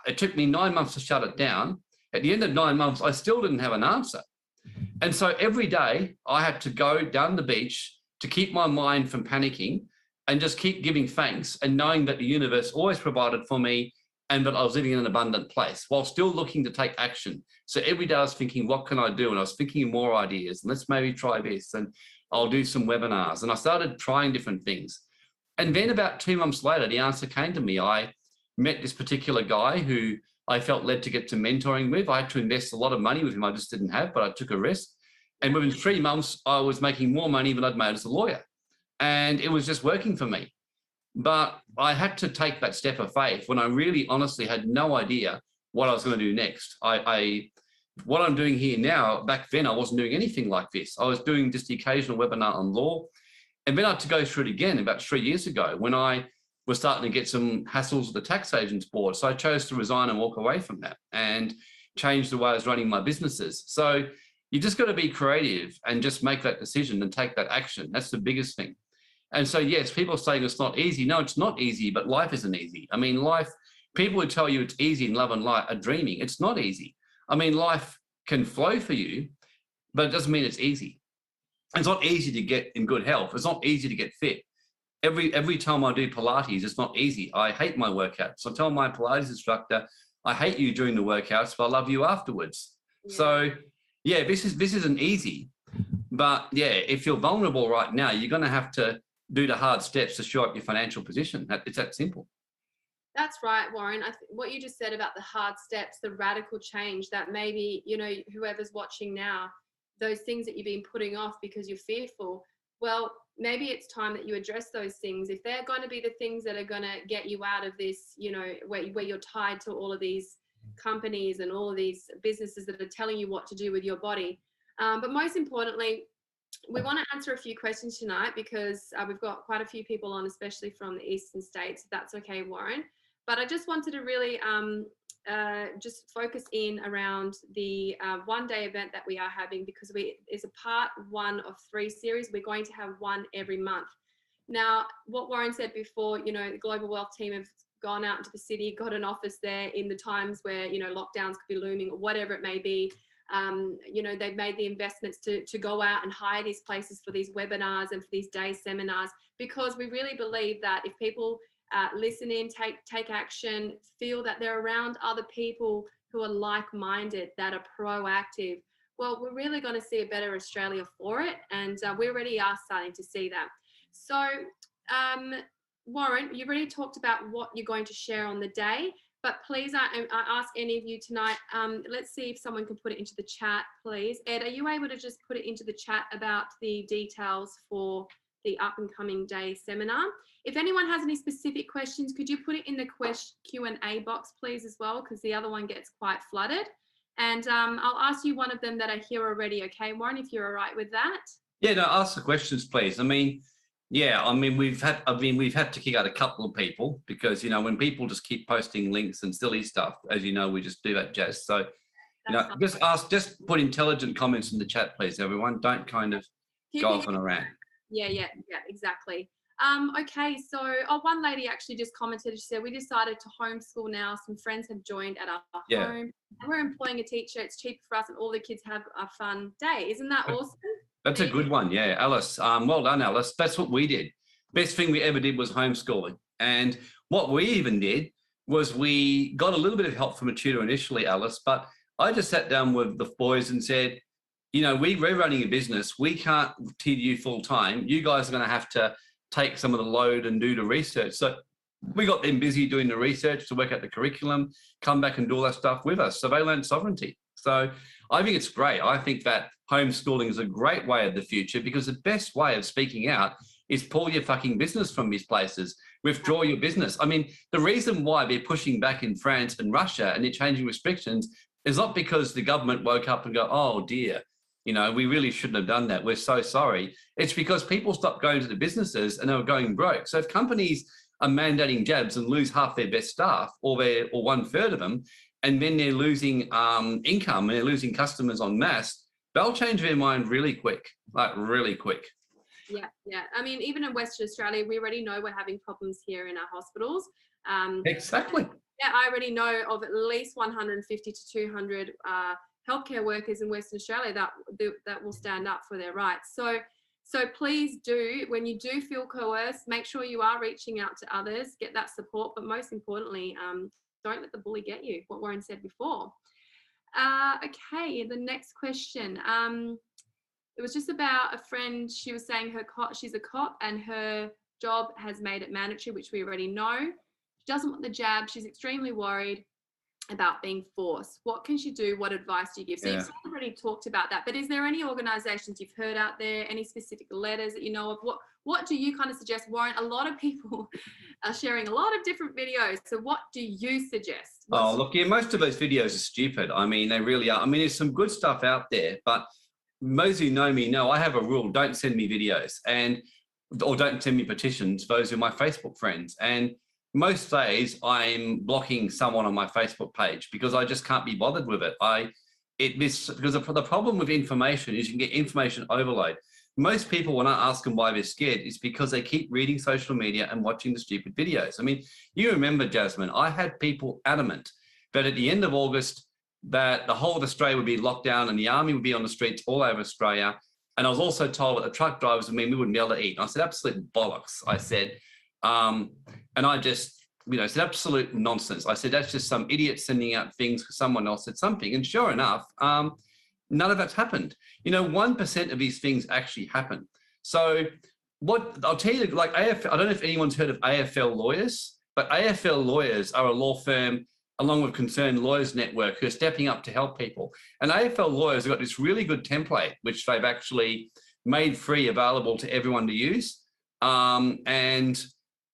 it took me 9 months to shut it down. At the end of 9 months, I still didn't have an answer. And so every day I had to go down the beach to keep my mind from panicking and just keep giving thanks and knowing that the universe always provided for me and that I was living in an abundant place while still looking to take action. So every day I was thinking, what can I do? And I was thinking of more ideas. And let's maybe try this. And I'll do some webinars. And I started trying different things. And then about 2 months later, the answer came to me. I met this particular guy who I felt led to get to mentoring with. I had to invest a lot of money with him I just didn't have, but I took a risk. And within 3 months, I was making more money than I'd made as a lawyer. And it was just working for me. But I had to take that step of faith when I really honestly had no idea what I was going to do next. What I'm doing here now, back then, I wasn't doing anything like this. I was doing just the occasional webinar on law. And then I had to go through it again about 3 years ago when I was starting to get some hassles with the tax agents board. So I chose to resign and walk away from that and change the way I was running my businesses. So you just got to be creative and just make that decision and take that action. That's the biggest thing. And so, yes, people are saying it's not easy. No, it's not easy, but life isn't easy. I mean, life, people who tell you it's easy in love and light are dreaming. It's not easy. I mean, life can flow for you, but it doesn't mean it's easy. It's not easy to get in good health. It's not easy to get fit. Every time I do Pilates, it's not easy. I hate my workouts. I tell my Pilates instructor, I hate you during the workouts, but I love you afterwards. Yeah. So yeah, this isn't easy. But yeah, if you're vulnerable right now, you're going to have to do the hard steps to shore up your financial position. It's that simple. That's right, Warren. What you just said about the hard steps, the radical change that maybe, you know, whoever's watching now, those things that you've been putting off because you're fearful, well, maybe it's time that you address those things. If they're going to be the things that are going to get you out of this, you know, where you're tied to all of these companies and all of these businesses that are telling you what to do with your body. But most importantly, we want to answer a few questions tonight because we've got quite a few people on, especially from the eastern states, if that's okay, Warren. But I just wanted to really just focus in around the one-day event that we are having, because it's a part 1 of 3 series. We're going to have one every month. Now, what Warren said before, you know, the Global Wealth team have gone out into the city, got an office there in the times where, you know, lockdowns could be looming or whatever it may be. You know, they've made the investments to go out and hire these places for these webinars and for these day seminars, because we really believe that if people listen in, take action, feel that they're around other people who are like-minded, that are proactive, well, we're really going to see a better Australia for it. And we already are starting to see that. So, Warren, you've already talked about what you're going to share on the day, but please, I ask any of you tonight, let's see if someone can put it into the chat, please. Ed, are you able to just put it into the chat about the details for the up and coming day seminar? If anyone has any specific questions, could you put it in the Q&A box, please, as well, because the other one gets quite flooded. And I'll ask you one of them that are here already, okay, Warren, if you're all right with that? Yeah, no, ask the questions, please. I mean, yeah, I mean, we've had to kick out a couple of people because, you know, when people just keep posting links and silly stuff, as you know, we just do that, Jess. So, you know, just put intelligent comments in the chat, please, everyone. Don't kind of go off on a rant. Yeah, exactly. Okay, so one lady actually just commented. She said, we decided to homeschool now. Some friends have joined at our home. We're employing a teacher. It's cheaper for us and all the kids have a fun day. Isn't that awesome? That's a good one. Yeah, Alice. Well done, Alice. That's what we did. Best thing we ever did was homeschooling. And what we even did was we got a little bit of help from a tutor initially, Alice, but I just sat down with the boys and said, you know, we're running a business. We can't teach you full time. You guys are going to have to take some of the load and do the research. So we got them busy doing the research to work out the curriculum, come back and do all that stuff with us. So they learned sovereignty. So I think it's great. I think that homeschooling is a great way of the future, because the best way of speaking out is pull your fucking business from these places, withdraw your business. I mean, the reason why they're pushing back in France and Russia and they're changing restrictions is not because the government woke up and go, oh dear, you know, we really shouldn't have done that. We're so sorry. It's because people stopped going to the businesses and they were going broke. So if companies are mandating jabs and lose half their best staff or 1/3 of them, and then they're losing income and they're losing customers en masse, they'll change their mind really quick, like really quick. Yeah. I mean, even in Western Australia, we already know we're having problems here in our hospitals. Exactly. Yeah, I already know of at least 150 to 200 healthcare workers in Western Australia that will stand up for their rights. So please do, when you do feel coerced, make sure you are reaching out to others, get that support, but most importantly, don't let the bully get you, what Warren said before. Okay, the next question. It was just about a friend. She was saying she's a cop and her job has made it mandatory, which we already know. She doesn't want the jab. She's extremely worried about being forced. What can she do? What advice do you give? So you've already talked about that, but is there any organizations you've heard out there, any specific letters that you know of? What do you kind of suggest, Warren? A lot of people are sharing a lot of different videos. So what do you suggest? Look, yeah, most of those videos are stupid. I mean, they really are. I mean, there's some good stuff out there, but most who know me know I have a rule: don't send me videos or don't send me petitions. Those are my Facebook friends. And most days I'm blocking someone on my Facebook page because I just can't be bothered with it. Because the problem with information is you can get information overload. Most people, when I ask them why they're scared, it's because they keep reading social media and watching the stupid videos. I mean, you remember, Jasmine, I had people adamant that at the end of August that the whole of Australia would be locked down and the army would be on the streets all over Australia. And I was also told that the truck drivers would mean we wouldn't be able to eat. And I said, absolute bollocks, I said. And I just, said absolute nonsense. I said, that's just some idiot sending out things because someone else said something. And sure enough, none of that's happened. 1% of these things actually happen. So what I'll tell you, like I don't know if anyone's heard of AFL Lawyers, but AFL Lawyers are a law firm along with Concerned Lawyers Network who are stepping up to help people. And AFL Lawyers have got this really good template, which they've actually made free available to everyone to use. And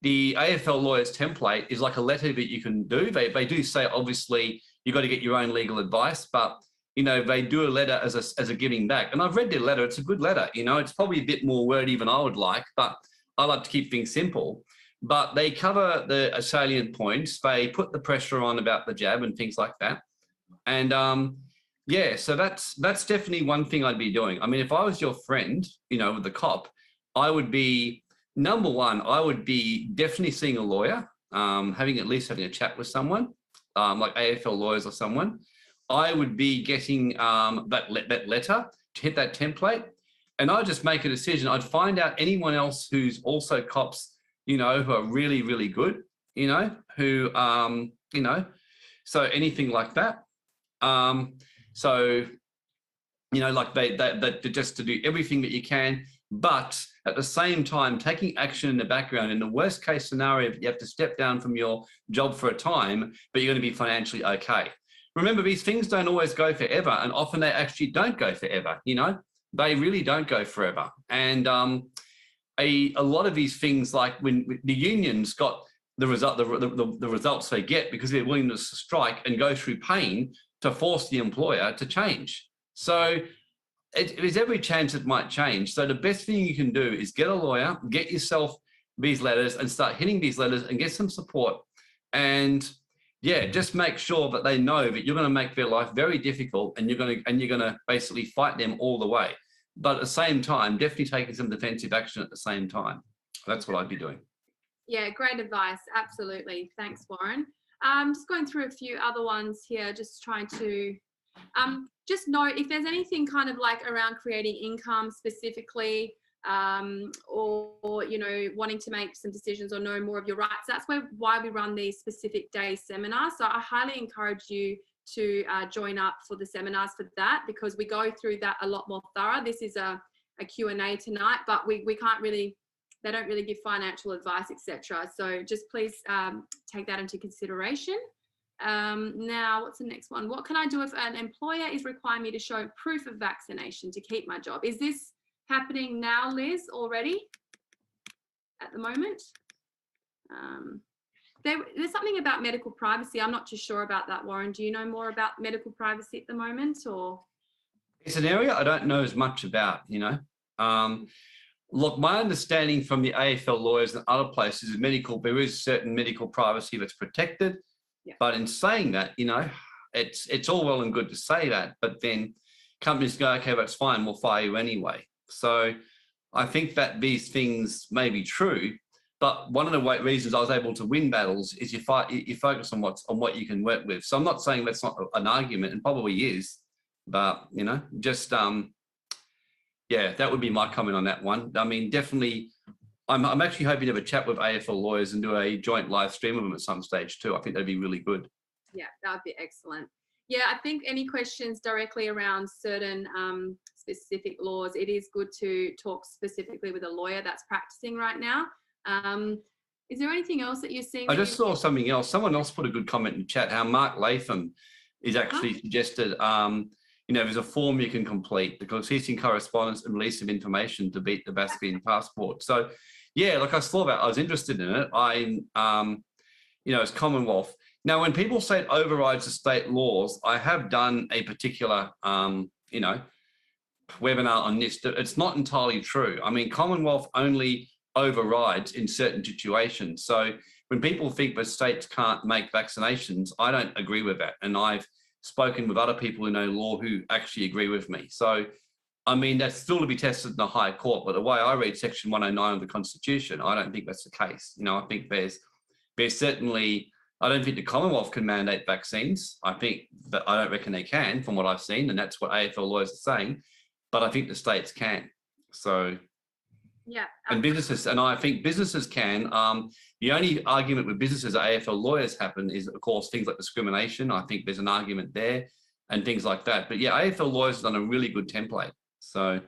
the AFL Lawyers template is like a letter that you can do. They do say, obviously, you've got to get your own legal advice, but they do a letter as a giving back. And I've read their letter. It's a good letter. It's probably a bit more wordy than I would like, but I like to keep things simple. But they cover the salient points. They put the pressure on about the jab and things like that. And so that's definitely one thing I'd be doing. I mean, if I was your friend, with the cop, I would be, number one, I would be definitely seeing a lawyer, having a chat with someone, like AFL Lawyers or someone. I would be getting that letter to hit that template, and I'd just make a decision. I'd find out anyone else who's also cops, who are really, really good, who, so anything like that. Like they just to do everything that you can, but at the same time, taking action in the background. In the worst case scenario, you have to step down from your job for a time, but you're going to be financially okay. Remember, these things don't always go forever, and often they actually don't go forever. They really don't go forever. And a lot of these things, like when the unions got the results they get because of their willingness to strike and go through pain to force the employer to change. So there's every chance it might change. So the best thing you can do is get a lawyer, get yourself these letters and start hitting these letters and get some support. And just make sure that they know that you're going to make their life very difficult and you're going to basically fight them all the way. But at the same time, definitely taking some defensive action at the same time. That's what I'd be doing. Yeah, great advice. Absolutely. Thanks, Warren. Just going through a few other ones here, just trying to just know if there's anything kind of like around creating income specifically, or wanting to make some decisions or know more of your rights. That's why we run these specific day seminars. So I highly encourage you to join up for the seminars for that, because we go through that a lot more thorough. This is a Q&A tonight, but we can't really, they don't really give financial advice, etc. So just please take that into consideration. Now, what's the next one? What can I do if an employer is requiring me to show proof of vaccination to keep my job? Is this happening now, Liz, already at the moment? There's something about medical privacy. I'm not too sure about that, Warren. Do you know more about medical privacy at the moment, or? It's an area I don't know as much about, Look, my understanding from the AFL Lawyers and other places is there is certain medical privacy that's protected. Yeah. But in saying that, it's all well and good to say that, but then companies go, okay, that's fine, we'll fire you anyway. So I think that these things may be true, but one of the reasons I was able to win battles is you focus on what you can work with. So I'm not saying that's not an argument, and probably is, but just yeah, that would be my comment on that one. I mean, definitely, I'm actually hoping to have a chat with AFL lawyers and do a joint live stream of them at some stage too. I think that'd be really good. Yeah, that would be excellent. Yeah, I think any questions directly around certain specific laws, it is good to talk specifically with a lawyer that's practicing right now. Is there anything else that you're seeing? I just saw something else. Someone else put a good comment in the chat, how Mark Latham is actually suggested, there's a form you can complete, the ceasing correspondence and release of information to beat the Baspian passport. So, yeah, like I saw that, I was interested in it. It's Commonwealth. Now, when people say it overrides the state laws, I have done a particular, webinar on this. It's not entirely true. I mean, Commonwealth only overrides in certain situations. So when people think that states can't make vaccinations, I don't agree with that. And I've spoken with other people who know law who actually agree with me. So, I mean, that's still to be tested in the High Court. But the way I read Section 109 of the Constitution, I don't think that's the case. I think there's certainly, I don't think the Commonwealth can mandate vaccines. I don't reckon they can, from what I've seen, and that's what AFL lawyers are saying. But I think the states can. So, yeah, and businesses, and I think businesses can. The only argument with businesses that AFL lawyers happen is, of course, things like discrimination. I think there's an argument there, and things like that. But yeah, AFL lawyers have done a really good template, so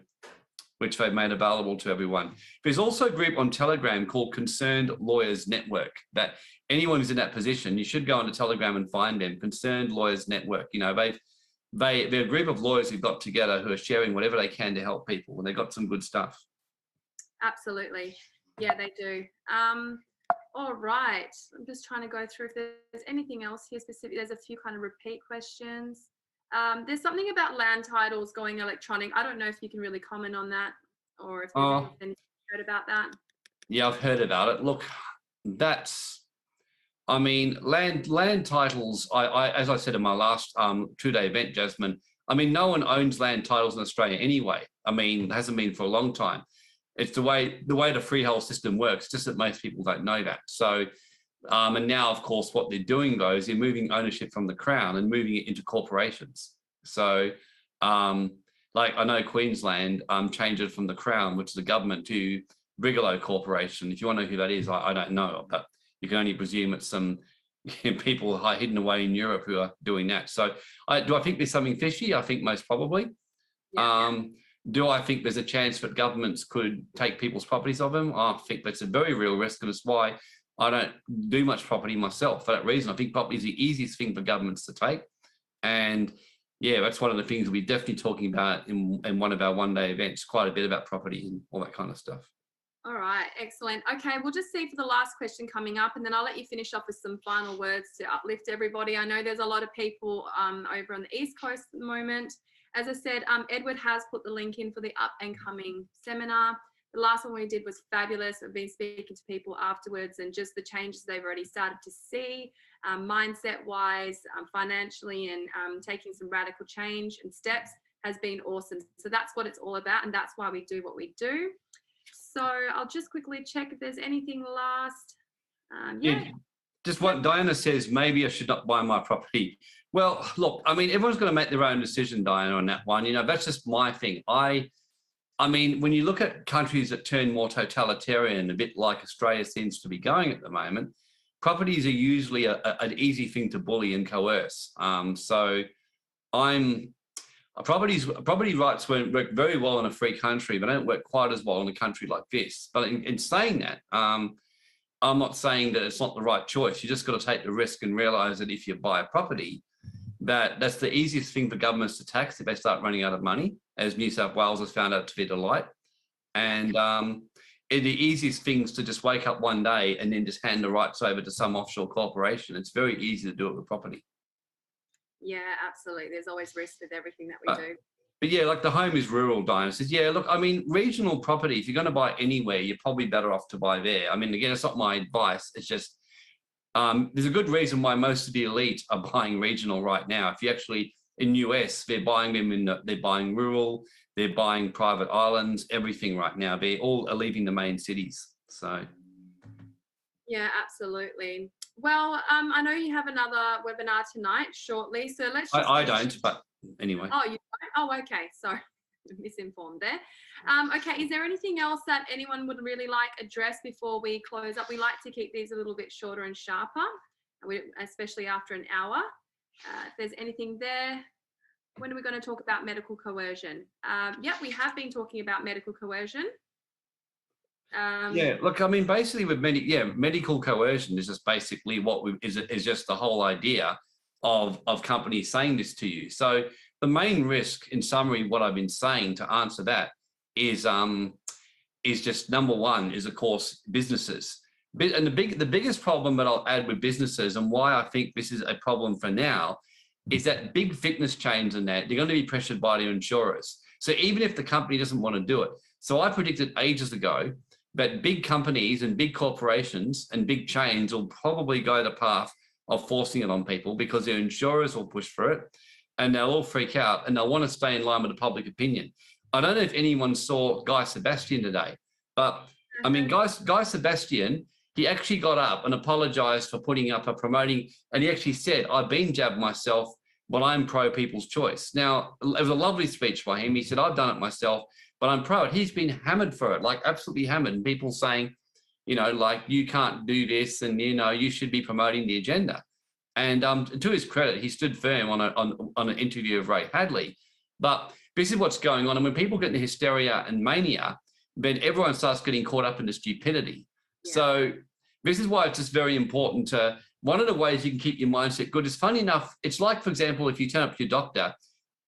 which they've made available to everyone. There's also a group on Telegram called Concerned Lawyers Network. That anyone who's in that position, you should go onto Telegram and find them. Concerned Lawyers Network. They're a group of lawyers who've got together who are sharing whatever they can to help people, and they've got some good stuff. Absolutely. Yeah, they do. All right. I'm just trying to go through if there's anything else here specific. There's a few kind of repeat questions. There's something about land titles going electronic. I don't know if you can really comment on that, or if there's anything heard about that. Yeah, I've heard about it. Look, land titles, I as I said in my last 2-day event, Jasmine, I mean, no one owns land titles in Australia anyway. I mean, it hasn't been for a long time. It's the way the freehold system works, just that most people don't know that. So, and now, of course, what they're doing, though, is they're moving ownership from the Crown and moving it into corporations. So, like I know Queensland changed it from the Crown, which is the government, to Brigalow Corporation. If you want to know who that is, I don't know, but you can only presume it's some people hidden away in Europe who are doing that. So, do I think there's something fishy? I think most probably. Yeah. Do I think there's a chance that governments could take people's properties of them? I think that's a very real risk, and it's why I don't do much property myself. For that reason, I think property is the easiest thing for governments to take. And yeah, that's one of the things we'll be definitely talking about in one of our 1-day events, quite a bit about property and all that kind of stuff. All right, excellent. Okay, we'll just see for the last question coming up, and then I'll let you finish off with some final words to uplift everybody. I know there's a lot of people over on the East Coast at the moment. As I said, Edward has put the link in for the up and coming seminar. The last one we did was fabulous. I've been speaking to people afterwards, and just the changes they've already started to see, mindset-wise, financially, and taking some radical change and steps has been awesome. So that's what it's all about, and that's why we do what we do. So I'll just quickly check if there's anything last. Yeah. Just what Diana says, maybe I should not buy my property. Well, look, I mean, everyone's going to make their own decision, Diana, on that one. That's just my thing. I mean, when you look at countries that turn more totalitarian, a bit like Australia seems to be going at the moment, properties are usually an easy thing to bully and coerce. Property rights work very well in a free country, but don't work quite as well in a country like this. But in saying that, I'm not saying that it's not the right choice. You just got to take the risk and realise that if you buy a property, that's the easiest thing for governments to tax if they start running out of money, as New South Wales has found out to their delight. And the easiest things to just wake up one day and then just hand the rights over to some offshore corporation. It's very easy to do it with property. Yeah, absolutely. There's always risk with everything that we do. But yeah, like the home is rural, Diana says, yeah, look, I mean, regional property, if you're going to buy anywhere, you're probably better off to buy there. I mean, again, it's not my advice. It's just, there's a good reason why most of the elite are buying regional right now. in US, they're buying them they're buying rural, they're buying private islands, everything right now. They all are leaving the main cities. So. Yeah, absolutely. Well, I know you have another webinar tonight shortly, so let's just... I don't, but anyway. Oh, you don't? Oh, okay. Sorry, misinformed there. Okay, is there anything else that anyone would really like addressed before we close up? We like to keep these a little bit shorter and sharper, especially after an hour. If there's anything there. When are we going to talk about medical coercion? Yep, we have been talking about medical coercion. Yeah, look, I mean, basically with medical coercion is just basically is just the whole idea of companies saying this to you. So the main risk, in summary, what I've been saying to answer that is just number one is, of course, businesses. And the biggest problem that I'll add with businesses, and why I think this is a problem for now, is that big fitness chains and that they're going to be pressured by their insurers. So even if the company doesn't want to do it, so I predicted ages ago that big companies and big corporations and big chains will probably go the path of forcing it on people because their insurers will push for it and they'll all freak out and they'll want to stay in line with the public opinion. I don't know if anyone saw Guy Sebastian today, but I mean, Guy Sebastian, he actually got up and apologized for putting up a promoting, and he actually said, I've been jabbed myself, but I'm pro people's choice. Now, it was a lovely speech by him. He said, I've done it myself, but I'm pro it. He's been hammered for it, like absolutely hammered. And people saying, you know, like, you can't do this and, you know, you should be promoting the agenda. And to his credit, he stood firm on an interview of Ray Hadley. But this is what's going on. And when people get into hysteria and mania, then everyone starts getting caught up in the stupidity. Yeah. So this is why it's just very important to, one of the ways you can keep your mindset good is, funny enough, it's like, for example, if you turn up to your doctor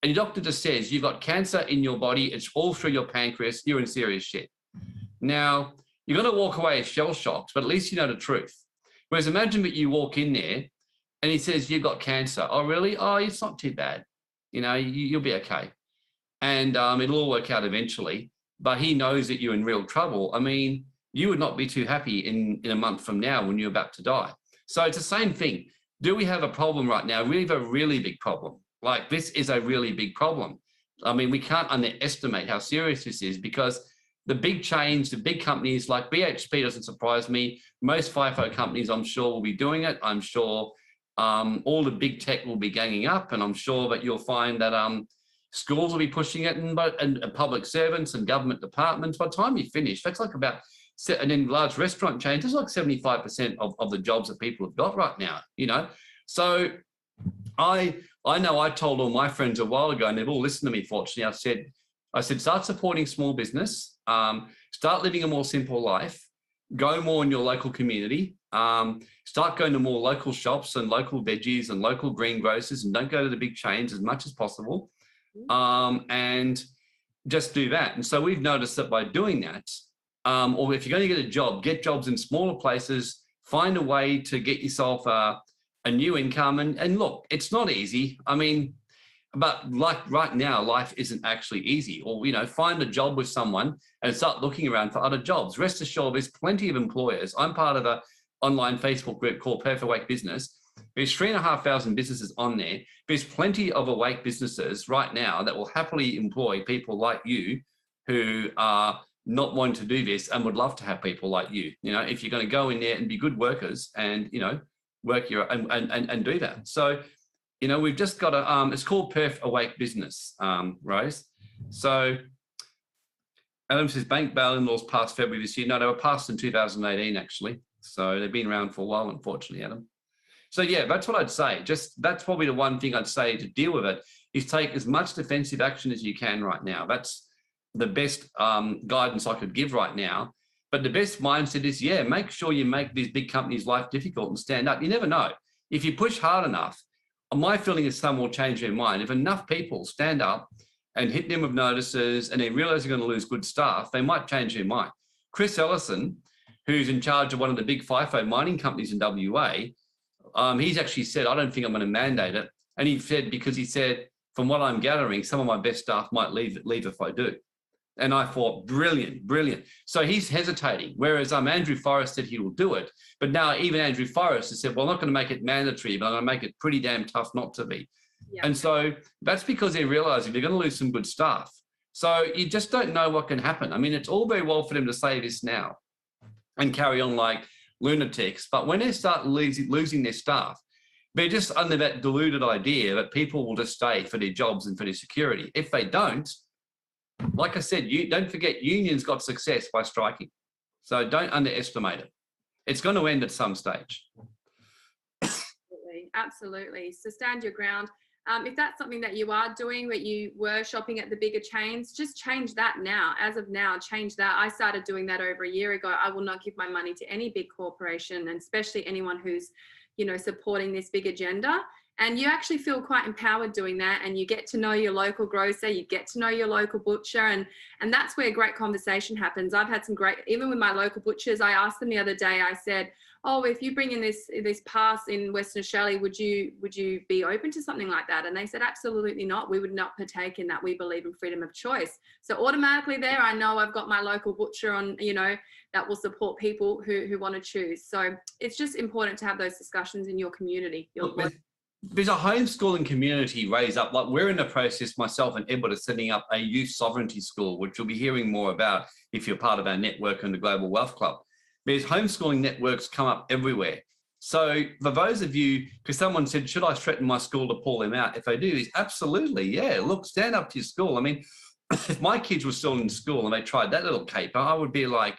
and your doctor just says, you've got cancer in your body, it's all through your pancreas, you're in serious shit. Now, you're going to walk away shell-shocked, but at least you know the truth. Whereas imagine that you walk in there and he says, you've got cancer. Oh, really? Oh, it's not too bad. You know, you'll be okay. And it'll all work out eventually. But he knows that you're in real trouble. I mean, you would not be too happy in a month from now when you're about to die. So it's the same thing. Do we have a problem right now? We have a really big problem. Like, this is a really big problem. I mean, we can't underestimate how serious this is, because the big chains, the big companies like BHP doesn't surprise me. Most FIFO companies, I'm sure, will be doing it. I'm sure all the big tech will be ganging up, and I'm sure that you'll find that schools will be pushing it, and public servants and government departments. By the time you finish, that's like about, and in large restaurant chains, there's like 75% of the jobs that people have got right now, you know? So I know I told all my friends a while ago, and they've all listened to me, fortunately. I said, start supporting small business, start living a more simple life, go more in your local community, start going to more local shops and local veggies and local greengrocers, and don't go to the big chains as much as possible, and just do that. And so we've noticed that by doing that, or if you're going to get a job, get jobs in smaller places, find a way to get yourself a new income. And look, it's not easy. I mean, but like right now, life isn't actually easy. Or, you know, find a job with someone and start looking around for other jobs. Rest assured, there's plenty of employers. I'm part of an online Facebook group called Perth Awake Business. There's 3,500 businesses on there. There's plenty of awake businesses right now that will happily employ people like you who are not wanting to do this and would love to have people like you. You know, if you're going to go in there and be good workers and, you know, work your and do that. So, you know, we've just got a, it's called Perth Awake Business, Rose. So Adam says bank bail-in-laws passed February this year. No, they were passed in 2018, actually. So they've been around for a while, unfortunately, Adam. So yeah, that's what I'd say. Just, that's probably the one thing I'd say to deal with it, is take as much defensive action as you can right now. That's the best guidance I could give right now. But the best mindset is, yeah, make sure you make these big companies' life difficult and stand up. You never know. If you push hard enough, my feeling is some will change their mind. If enough people stand up and hit them with notices and they realize they're going to lose good staff, they might change their mind. Chris Ellison, who's in charge of one of the big FIFO mining companies in WA, he's actually said, I don't think I'm going to mandate it. And he said, because he said, from what I'm gathering, some of my best staff might leave if I do. And I thought, brilliant, brilliant. So he's hesitating, whereas Andrew Forrest said he will do it. But now even Andrew Forrest has said, well, I'm not going to make it mandatory, but I'm going to make it pretty damn tough not to be. Yeah. And so that's because they're realizing they're going to lose some good staff. So you just don't know what can happen. I mean, it's all very well for them to say this now and carry on like lunatics, but when they start losing their staff, they're just under that deluded idea that people will just stay for their jobs and for their security. If they don't, like I said, you don't forget unions got success by striking. So don't underestimate it. It's going to end at some stage. Absolutely. So stand your ground. If that's something that you are doing, that you were shopping at the bigger chains, just change that now. As of now, change that. I started doing that over a year ago. I will not give my money to any big corporation, and especially anyone who's, you know, supporting this big agenda. And you actually feel quite empowered doing that, and you get to know your local grocer, you get to know your local butcher, and that's where great conversation happens. I've had some great, even with my local butchers, I asked them the other day, I said, oh, if you bring in this pass in Western Australia, would you be open to something like that? And they said, absolutely not. We would not partake in that. We believe in freedom of choice. So automatically there, I know I've got my local butcher on, you know, that will support people who want to choose. So it's just important to have those discussions in your community. There's a homeschooling community raised up. Like we're in the process, myself and Edward are setting up a youth sovereignty school, which you'll be hearing more about if you're part of our network and the Global Wealth Club. There's homeschooling networks come up everywhere. So for those of you, because someone said, should I threaten my school to pull them out? If they do, is absolutely, yeah, look, stand up to your school. I mean, if my kids were still in school and they tried that little caper, I would be like,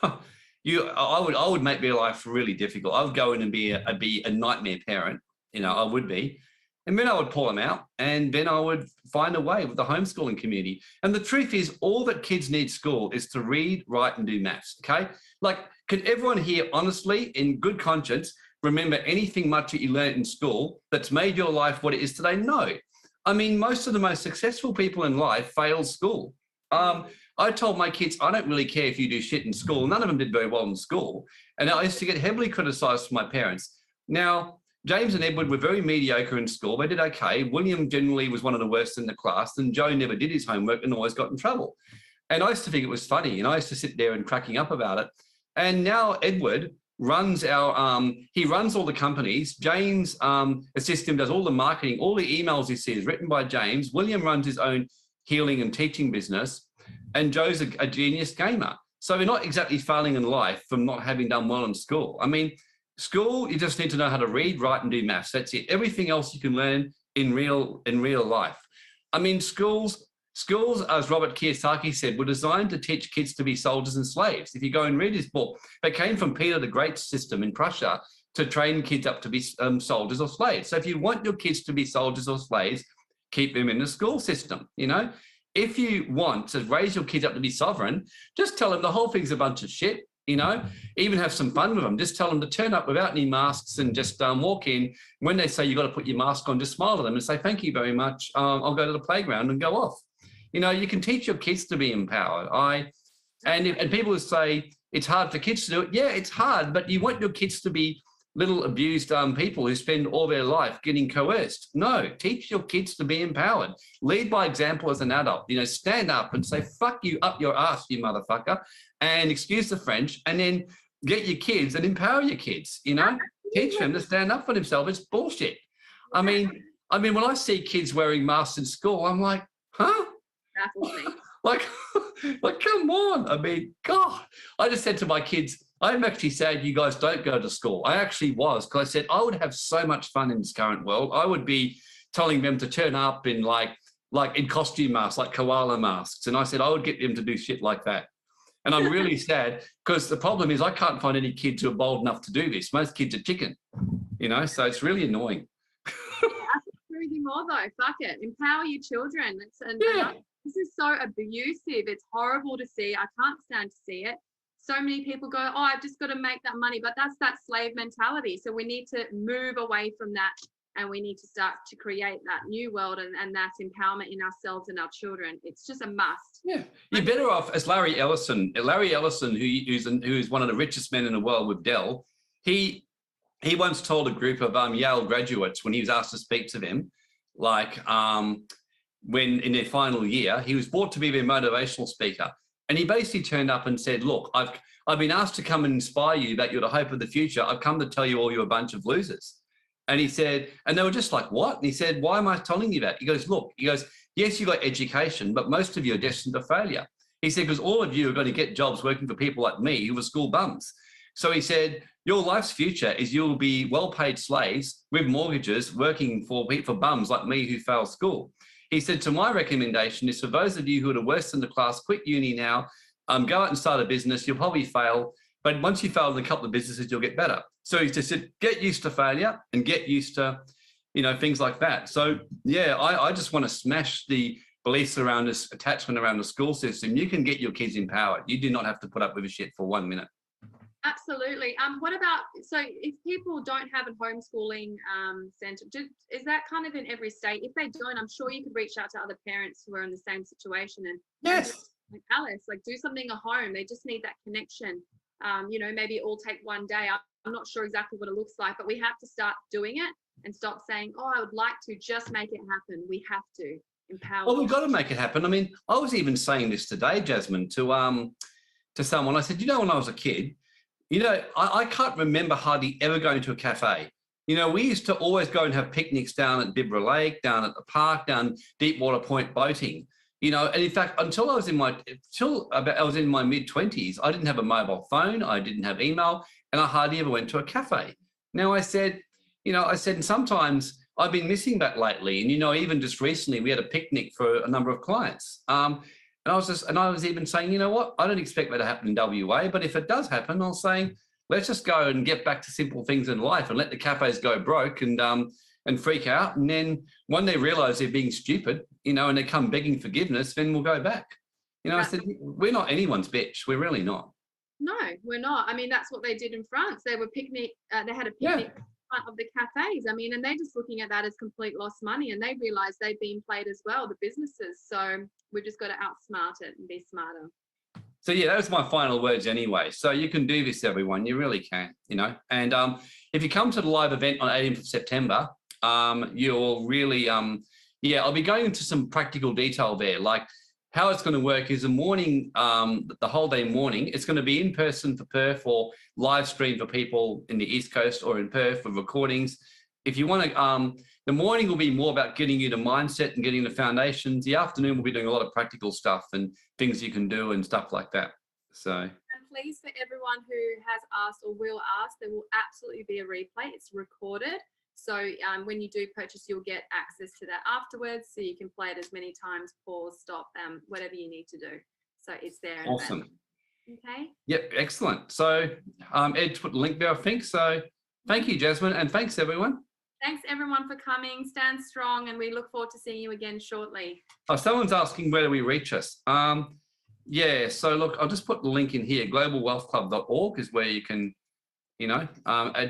I would make their life really difficult. I would go in and be a nightmare parent, you know, I would be. And then I would pull them out, and then I would find a way with the homeschooling community. And the truth is, all that kids need school is to read, write, and do maths, okay? Like, can everyone here honestly, in good conscience, remember anything much that you learned in school that's made your life what it is today? No. I mean, most of the most successful people in life failed school. I told my kids, I don't really care if you do shit in school. None of them did very well in school. And I used to get heavily criticized from my parents. Now, James and Edward were very mediocre in school. They did okay. William generally was one of the worst in the class, and Joe never did his homework and always got in trouble. And I used to think it was funny, and I used to sit there and cracking up about it. And now Edward runs he runs all the companies. James assists him, does all the marketing, all the emails you see is written by James. William runs his own healing and teaching business, and Joe's a genius gamer. So they're not exactly failing in life from not having done well in school. I mean, school, you just need to know how to read, write, and do maths. That's it. Everything else you can learn in real life. I mean, schools, as Robert Kiyosaki said, were designed to teach kids to be soldiers and slaves. If you go and read his book, they came from Peter the Great's system in Prussia to train kids up to be soldiers or slaves. So if you want your kids to be soldiers or slaves, keep them in the school system, you know? If you want to raise your kids up to be sovereign, just tell them the whole thing's a bunch of shit. You know, even have some fun with them. Just tell them to turn up without any masks and just walk in. When they say you got to put your mask on, just smile at them and say, thank you very much. I'll go to the playground and go off. You know, you can teach your kids to be empowered. And people will say it's hard for kids to do it. Yeah, it's hard, but you want your kids to be little abused people who spend all their life getting coerced. No, teach your kids to be empowered. Lead by example as an adult. You know, stand up and say, fuck you up your ass, you motherfucker, and excuse the French, and then get your kids and empower your kids, you know, teach them to stand up for themselves. It's bullshit. I mean, when I see kids wearing masks in school, I'm like, huh? like, come on. I mean, God, I just said to my kids, I'm actually sad you guys don't go to school. I actually was, because I said I would have so much fun in this current world. I would be telling them to turn up in like in costume masks, like koala masks. And I said I would get them to do shit like that. And I'm really sad, because the problem is I can't find any kids who are bold enough to do this. Most kids are chicken, you know, so it's really annoying. Anything more though, fuck it. Empower your children. This is so abusive. It's horrible to see. I can't stand to see it. So many people go, oh, I've just got to make that money. But that's that slave mentality. So we need to move away from that, and we need to start to create that new world and that empowerment in ourselves and our children. It's just a must. Yeah, you're better off as Larry Ellison. Larry Ellison, who is one of the richest men in the world with Dell, he once told a group of Yale graduates when he was asked to speak to them, when in their final year, he was brought to be their motivational speaker. And he basically turned up and said, look, I've been asked to come and inspire you that you're the hope of the future. I've come to tell you all you're a bunch of losers. And he said, and they were just like, what? And he said, why am I telling you that? He goes, look, he goes, yes, you got education, but most of you are destined to failure. He said, because all of you are going to get jobs working for people like me who were school bums. So he said, your life's future is you'll be well-paid slaves with mortgages working for bums like me who failed school. He said, so my recommendation is for those of you who are the worst in the class, quit uni now, go out and start a business. You'll probably fail, but once you fail in a couple of businesses, you'll get better. So he just said, get used to failure and get used to, things like that. So yeah, I just want to smash the beliefs around this attachment around the school system. You can get your kids empowered. You do not have to put up with a shit for 1 minute. Absolutely. What about, so if people don't have a homeschooling centre, is that kind of in every state? If they don't, I'm sure you could reach out to other parents who are in the same situation and yes, like Alice, like do something at home. They just need that connection. Maybe it all take one day. I'm not sure exactly what it looks like, but we have to start doing it and stop saying, oh, I would like to, just make it happen. We have to empower. Well, we've got to make it happen. I mean, I was even saying this today, Jasmine, to someone. I said, when I was a kid, I can't remember hardly ever going to a cafe. We used to always go and have picnics down at Bibra Lake, down at the park, down Deepwater Point boating. And in fact, until I was in my mid-20s, I didn't have a mobile phone, I didn't have email, and I hardly ever went to a cafe. Now I said, and sometimes I've been missing that lately. And even just recently, we had a picnic for a number of clients. And I was even saying, you know what? I don't expect that to happen in WA, but if it does happen, I'll say, let's just go and get back to simple things in life and let the cafes go broke and freak out. And then when they realize they're being stupid, and they come begging forgiveness, then we'll go back. I said, we're not anyone's bitch. We're really not. No, we're not. I mean, that's what they did in France. They had a picnic in front of the cafes. I mean, and they're just looking at that as complete lost money, and they realize they've been played as well, the businesses. So we've just got to outsmart it and be smarter. So yeah, that was my final words anyway. So you can do this, everyone. You really can, And if you come to the live event on 18th of September, you'll really, I'll be going into some practical detail there. Like how it's going to work is a morning, the whole day morning. It's going to be in person for Perth or live stream for people in the East Coast or in Perth for recordings. If you want to, the morning will be more about getting you the mindset and getting the foundations. The afternoon will be doing a lot of practical stuff and things you can do and stuff like that. So. And please, for everyone who has asked or will ask, there will absolutely be a replay. It's recorded. So when you do purchase, you'll get access to that afterwards. So you can play it as many times, pause, stop, whatever you need to do. So it's there. Awesome. Okay. Yep. Excellent. So Ed put the link there, I think. So thank you, Jasmine. And thanks, everyone. Thanks, everyone, for coming. Stand strong. And we look forward to seeing you again shortly. Oh, someone's asking where do we reach us? So look, I'll just put the link in here. globalwealthclub.org is where you can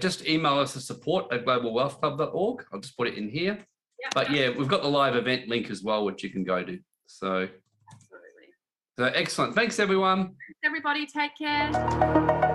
just email us at support@globalwealthclub.org. I'll just put it in here. Yep. But yeah, we've got the live event link as well, which you can go to. So, absolutely. So excellent. Thanks, everyone. Thanks, everybody. Take care.